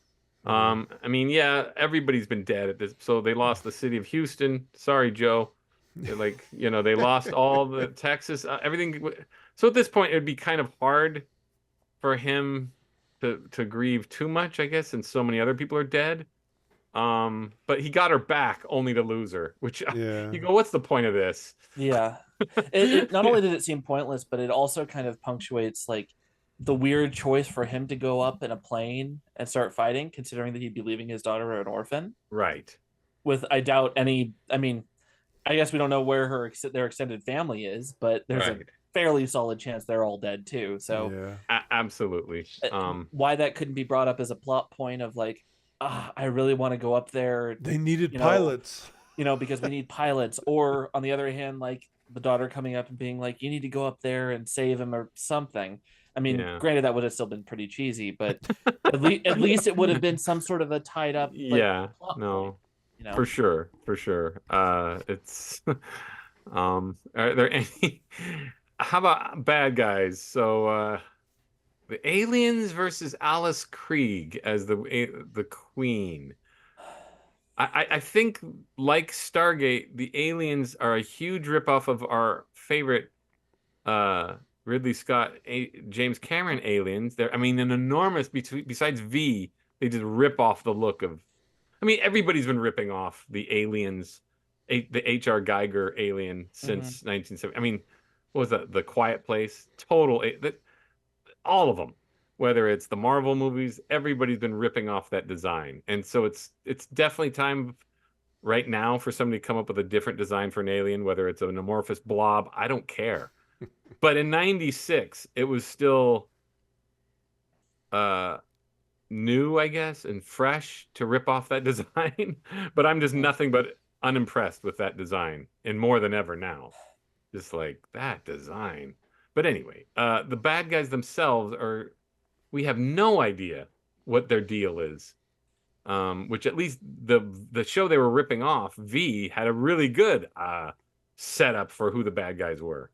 Everybody's been dead at this, so they lost the city of Houston. Sorry, Joe. They lost all the Texas, everything. So at this point, it would be kind of hard for him to grieve too much, I guess, and so many other people are dead. But he got her back only to lose her, which you go, what's the point of this? Yeah. It not only did it seem pointless, but it also kind of punctuates like the weird choice for him to go up in a plane and start fighting, considering that he'd be leaving his daughter an orphan. Right. With, I guess we don't know where their extended family is, but there's a fairly solid chance they're all dead too. So absolutely. Why that couldn't be brought up as a plot point of like, I really want to go up there, They needed you know, pilots. because we need pilots. Or on the other hand, like the daughter coming up and being like, you need to go up there and save him or something. I mean, Yeah. granted, that would have still been pretty cheesy, but at least it would have been some sort of a tied up like Yeah. plot point, No. you know. For sure. For sure. It's are there any how about bad guys? So the aliens versus Alice Krieg as the queen. I think like Stargate, the aliens are a huge ripoff of our favorite Ridley Scott, James Cameron aliens. They're, I mean, an enormous, besides V, they just rip off the look of, I mean, everybody's been ripping off the aliens, the H.R. Geiger alien since 1970. I mean, what was that? The Quiet Place? All of them. Whether it's the Marvel movies, everybody's been ripping off that design. And so it's definitely time right now for somebody to come up with a different design for an alien, whether it's an amorphous blob, I don't care. But in 96, it was still new, I guess, and fresh to rip off that design. But I'm just nothing but unimpressed with that design, and more than ever now. Just like that design. But anyway, the bad guys themselves are, we have no idea what their deal is. Which at least the show they were ripping off, V, had a really good setup for who the bad guys were.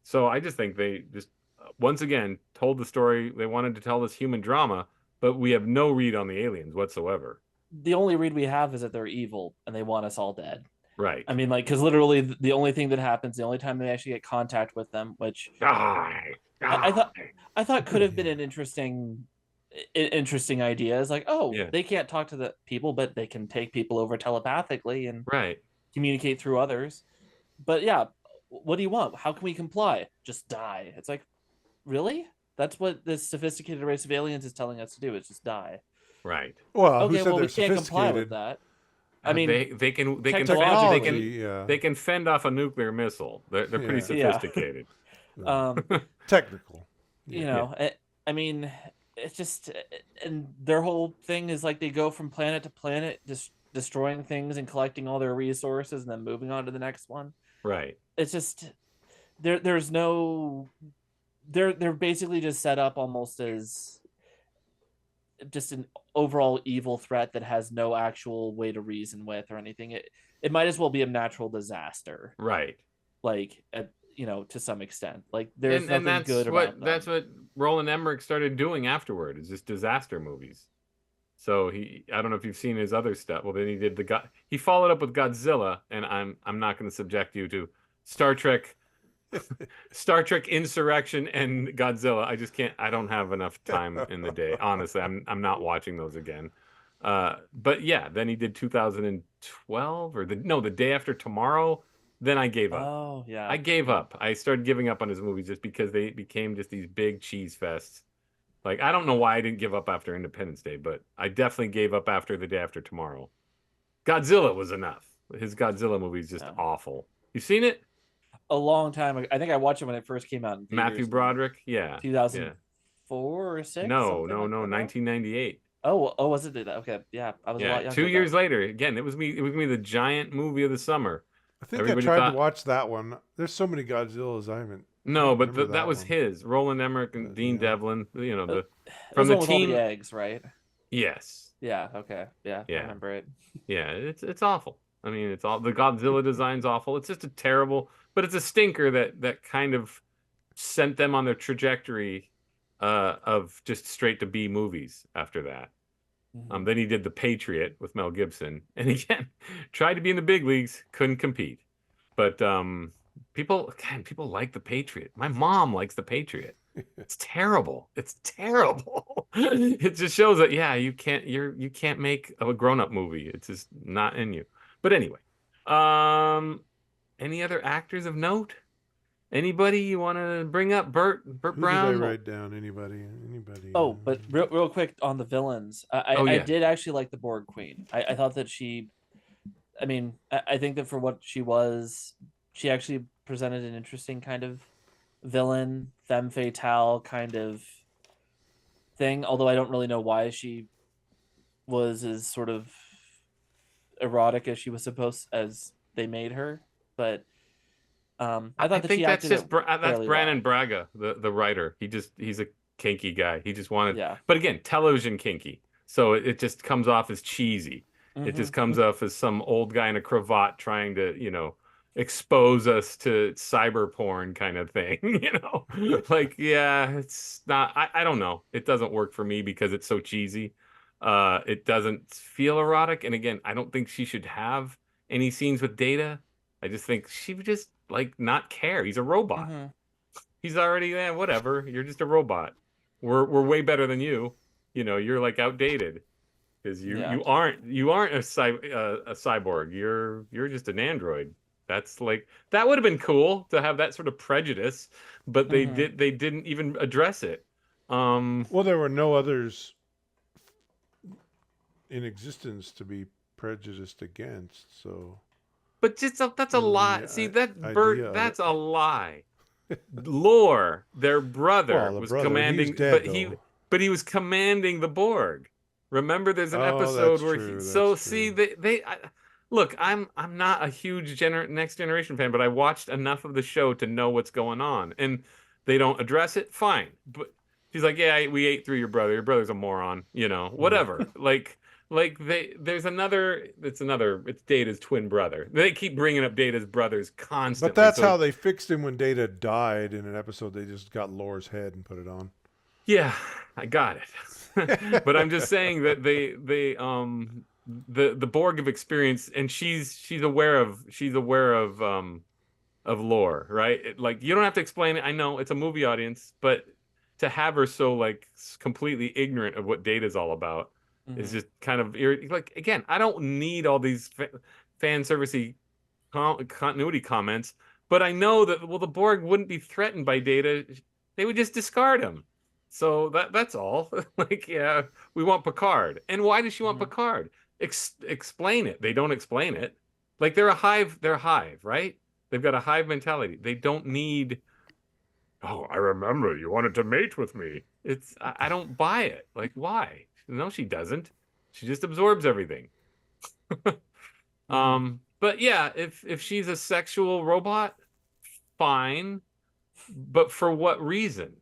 So I just think they just once again told the story they wanted to tell, this human drama, but we have no read on the aliens whatsoever. The only read we have is that they're evil and they want us all dead. Right. I mean, like, because literally the only thing that happens, the only time they actually get contact with them, which Die. I thought could have been an interesting idea, is like, oh, Yeah. they can't talk to the people, but they can take people over telepathically and Right. communicate through others. But yeah, what do you want? How can we comply? Just die. It's like, really? That's what this sophisticated race of aliens is telling us to do, is just die. Right. Well, Okay, who said well, we they're can't comply with sophisticated? that. I mean, they can technologically, they can fend off a nuclear missile. They're pretty Yeah. sophisticated. Technical. You know, I mean, it's just, and their whole thing is like they go from planet to planet, just destroying things and collecting all their resources and then moving on to the next one. Right. It's just there's no, they're basically just set up almost as just an overall evil threat that has no actual way to reason with or anything. It might as well be a natural disaster. Right. Like, to some extent, like there's nothing good about them. That's what Roland Emmerich started doing afterward, is just disaster movies. So I don't know if you've seen his other stuff. Well, then he did he followed up with Godzilla, and I'm not going to subject you to Star Trek Insurrection and Godzilla. I just can't. I don't have enough time in the day. Honestly, I'm not watching those again. But yeah, then he did 2012 or the day after tomorrow. Then I gave up. Oh yeah, I gave up. I started giving up on his movies just because they became just these big cheese fests. Like, I don't know why I didn't give up after Independence Day, but I definitely gave up after the day after tomorrow. Godzilla was enough. His Godzilla movie is just awful. You seen it? A long time ago. I think I watched it when it first came out in Matthew Broderick? Yeah. 2004 or 6? No, 1998. Oh, was it that? Okay, yeah. I was a lot younger. 2 years later. Again, it was me the giant movie of the summer. I think I tried to watch that one. There's so many Godzillas I haven't. No, but that was his. Roland Emmerich and Dean Devlin. You know, from the team. All the eggs, right? Yes. Yeah. Okay. Yeah. I remember it. Yeah, it's awful. I mean, it's all, the Godzilla design's awful. It's just a terrible, but it's a stinker that kind of sent them on their trajectory of just straight to B movies after that. Mm-hmm. Then he did The Patriot with Mel Gibson, and again tried to be in the big leagues, couldn't compete. But people like The Patriot. My mom likes The Patriot. It's terrible. It's terrible. It just shows that you can't make a grown-up movie. It's just not in you. But anyway, any other actors of note? Anybody you want to bring up? Burt Brown? Who did I write down? Anybody? Oh, but real quick on the villains. I did actually like the Borg Queen. I thought that I think that for what she was, she actually presented an interesting kind of villain, femme fatale kind of thing. Although I don't really know why she was as sort of erotic as she was supposed as they made her, but I I thought that she think that's acted just it that's fairly Brannon well. Braga, the writer. He's a kinky guy. He just wanted, Yeah. but again, television kinky. So it just comes off as cheesy. It just Mm-hmm. comes off as some old guy in a cravat trying to, expose us to cyber porn kind of thing, Like, yeah, it's not, I don't know. It doesn't work for me because it's so cheesy. It doesn't feel erotic. And again, I don't think she should have any scenes with Data. I just think she would just like not care. He's a robot. Mm-hmm. He's already, whatever. You're just a robot. We're way better than you. You're like outdated because you Yeah. you aren't a cyborg. You're just an android. That's like that would have been cool to have that sort of prejudice, but Mm-hmm. they didn't even address it. Um, Well, there were no others in existence to be prejudiced against, so but that's a lie. See the that idea Bert, of it. that's a lie. Lore, their brother, Well, the was brother, he's commanding, dead though. but he was commanding the Borg. Remember, there's an Oh, episode that's where true. That's so see true. look, I'm not a huge Next Generation fan, but I watched enough of the show to know what's going on, and they don't address it. Fine, but she's like, yeah, we ate through your brother. Your brother's a moron, Mm. whatever. It's Data's twin brother. They keep bringing up Data's brothers But constantly, that's so how they fixed him when Data died in an episode. They just got Lore's head and put it on. yeah, I got it. But I'm just saying that the Borg have experienced, and she's aware of lore, right? Like you don't have to explain it. I know it's a movie audience, but to have her so like completely ignorant of what Data's all about is Mm-hmm. just kind of like again, I don't need all these fan servicey continuity comments, but I know that the Borg wouldn't be threatened by Data. They would just discard him. So that's all. Like, yeah, we want Picard. And why does she want Mm-hmm. Picard? Explain it. They don't explain it. Like they're a hive, right? They've got a hive mentality. They don't need, oh, I remember you wanted to mate with me. I don't buy it. Like, why? No, she doesn't. She just absorbs everything. Mm-hmm. But yeah, if she's a sexual robot, fine. But for what reason?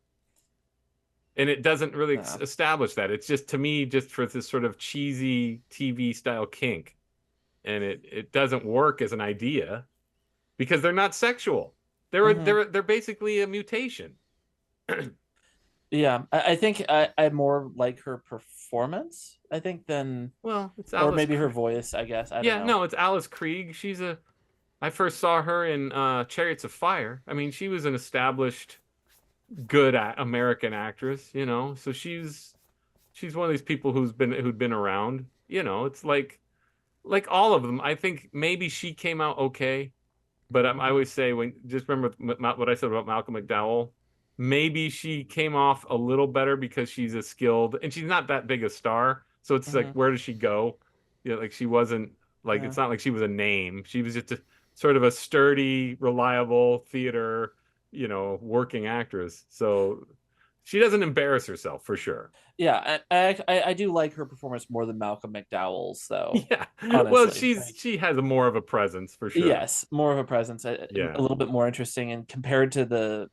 And it doesn't really Yeah. establish that. It's just to me just for this sort of cheesy TV style kink, and it doesn't work as an idea because they're not sexual. Mm-hmm. They're basically a mutation. Yeah. I think I more like her performance, I think, than Well, it's or Alice. maybe her voice, I guess. I don't Yeah, know. no, it's Alice Krieg. I first saw her in Chariots of Fire. I mean, she was an established good American actress, So she's one of these people who'd been around. It's like all of them. I think maybe she came out okay, but I Mm-hmm. always say when just remember what I said about Malcolm McDowell. Maybe she came off a little better because she's a skilled and she's not that big a star. So it's like Mm-hmm. where does she go? Like she wasn't like Yeah. it's not like she was a name. She was just a sort of a sturdy, reliable theater, working actress. So she doesn't embarrass herself for sure. Yeah. I do like her performance more than Malcolm McDowell's, though. Yeah. Well, Honestly, she has more of a presence for sure. yes, more of a presence, a Yeah. little bit more interesting, and compared to the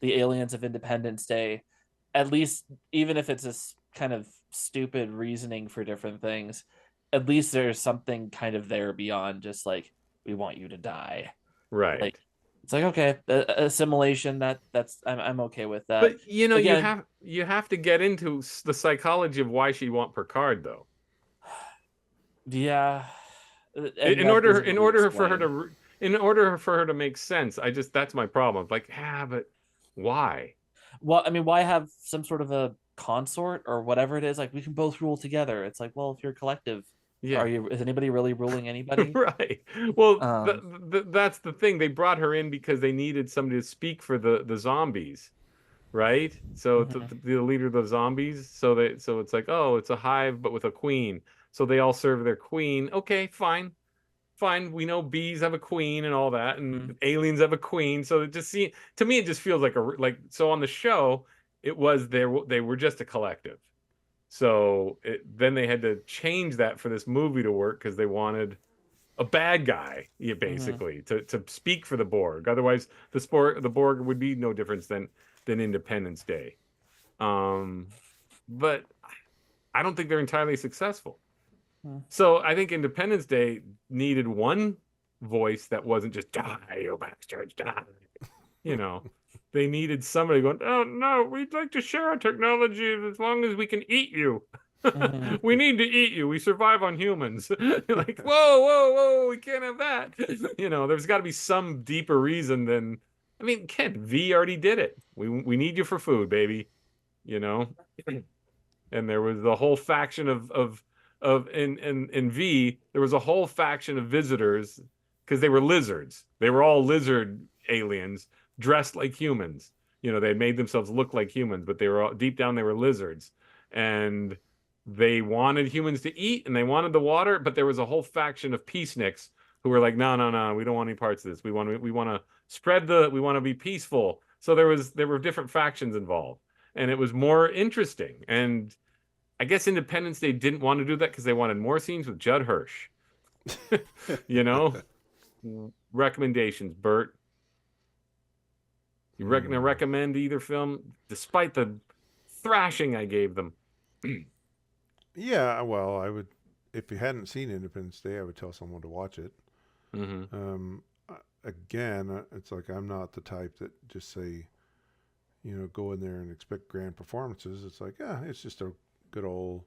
aliens of Independence Day, at least even if it's a kind of stupid reasoning for different things, at least there's something kind of there beyond just like we want you to die. Like Right. it's like okay, assimilation that's I'm okay with that. But Again, you have to get into the psychology of why she want Picard though. yeah, and In that order isn't in really order for her explained. to in order for her to make sense, that's my problem. Like, but why? Well, I mean, why have some sort of a consort or whatever it is? Like we can both rule together. It's like, well, if you're a collective, Yeah. is anybody really ruling anybody? Right. Well, Um, that's the thing. They brought her in because they needed somebody to speak for the zombies, right? So to mhm. be the leader of the zombies. So it's like, oh, it's a hive but with a queen. So they all serve their queen. Okay, fine. Fine. We know bees have a queen and all that, and Mhm. aliens have a queen. So to me it just feels like so on the show, it was they were just a collective. So then they had to change that for this movie to work because they wanted a bad guy, basically, to speak for the Borg. Otherwise, the Borg would be no difference than Independence Day. But I don't think they're entirely successful. So I think Independence Day needed one voice that wasn't just die, you bastards, die. They needed somebody going, oh no, we'd like to share our technology as long as we can eat you. We need to eat you. We survive on humans. Like, whoa, we can't have that. There's got to be some deeper reason than. I mean, Ken, V already did it. We need you for food, baby. And there was the whole faction of in V. There was a whole faction of visitors because they were lizards. They were all lizard aliens dressed like humans. They made themselves look like humans, but they were deep down they were lizards, and they wanted humans to eat and they wanted the water, but there was a whole faction of peaceniks who were like, no, we don't want any parts of this. We want to spread we want to be peaceful. So there were different factions involved, and it was more interesting. And I guess Independence Day didn't want to do that because they wanted more scenes with Judd Hirsch. Recommendations, Bert. You recommend either film, despite the thrashing I gave them? Yeah, well, I would. If you hadn't seen Independence Day, I would tell someone to watch it. Again, it's like I'm not the type that just say, go in there and expect grand performances. It's like, it's just a good old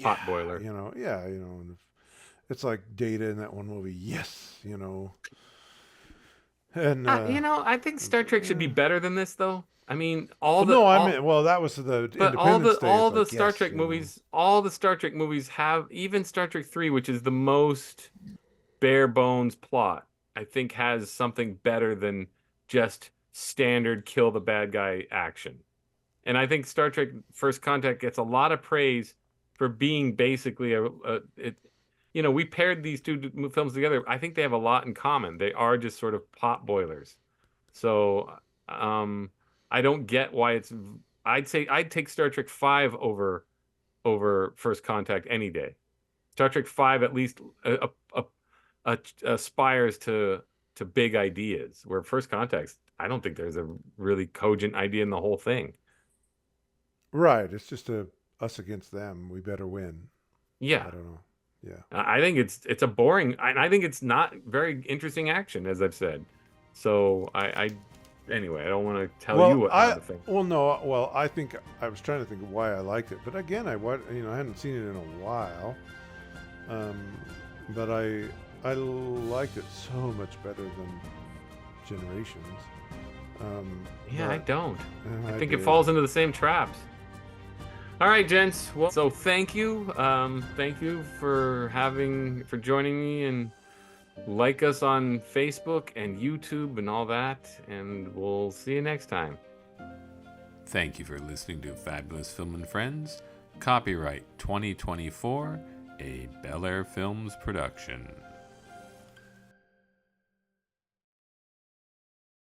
pot boiler. And it's like Data in that one movie. Yes, And I think Star Trek should be better than this, though. I mean, that was the Independence Day. All the Star Trek movies have, even Star Trek 3, which is the most bare bones plot, I think has something better than just standard kill the bad guy action. And I think Star Trek First Contact gets a lot of praise for being basically we paired these two films together. I think they have a lot in common. They are just sort of pot boilers. So I don't get why I'd say I'd take Star Trek 5 over First Contact any day. Star Trek 5 at least aspires to big ideas, where First Contact, I don't think there's a really cogent idea in the whole thing. Right. It's just us against them. We better win. Yeah. I don't know. Yeah. I think it's a boring, and I think it's not very interesting action, as I've said. So anyway, I don't want to tell you what I think. Well, no. Well, I think I was trying to think of why I liked it, but again, I hadn't seen it in a while. But I liked it so much better than Generations. I don't. I think it falls into the same traps. All right, gents. Well, so thank you. Thank you for joining me, and like us on Facebook and YouTube and all that. And we'll see you next time. Thank you for listening to Fabulous Film and Friends. Copyright 2024, a Bel Air Films production.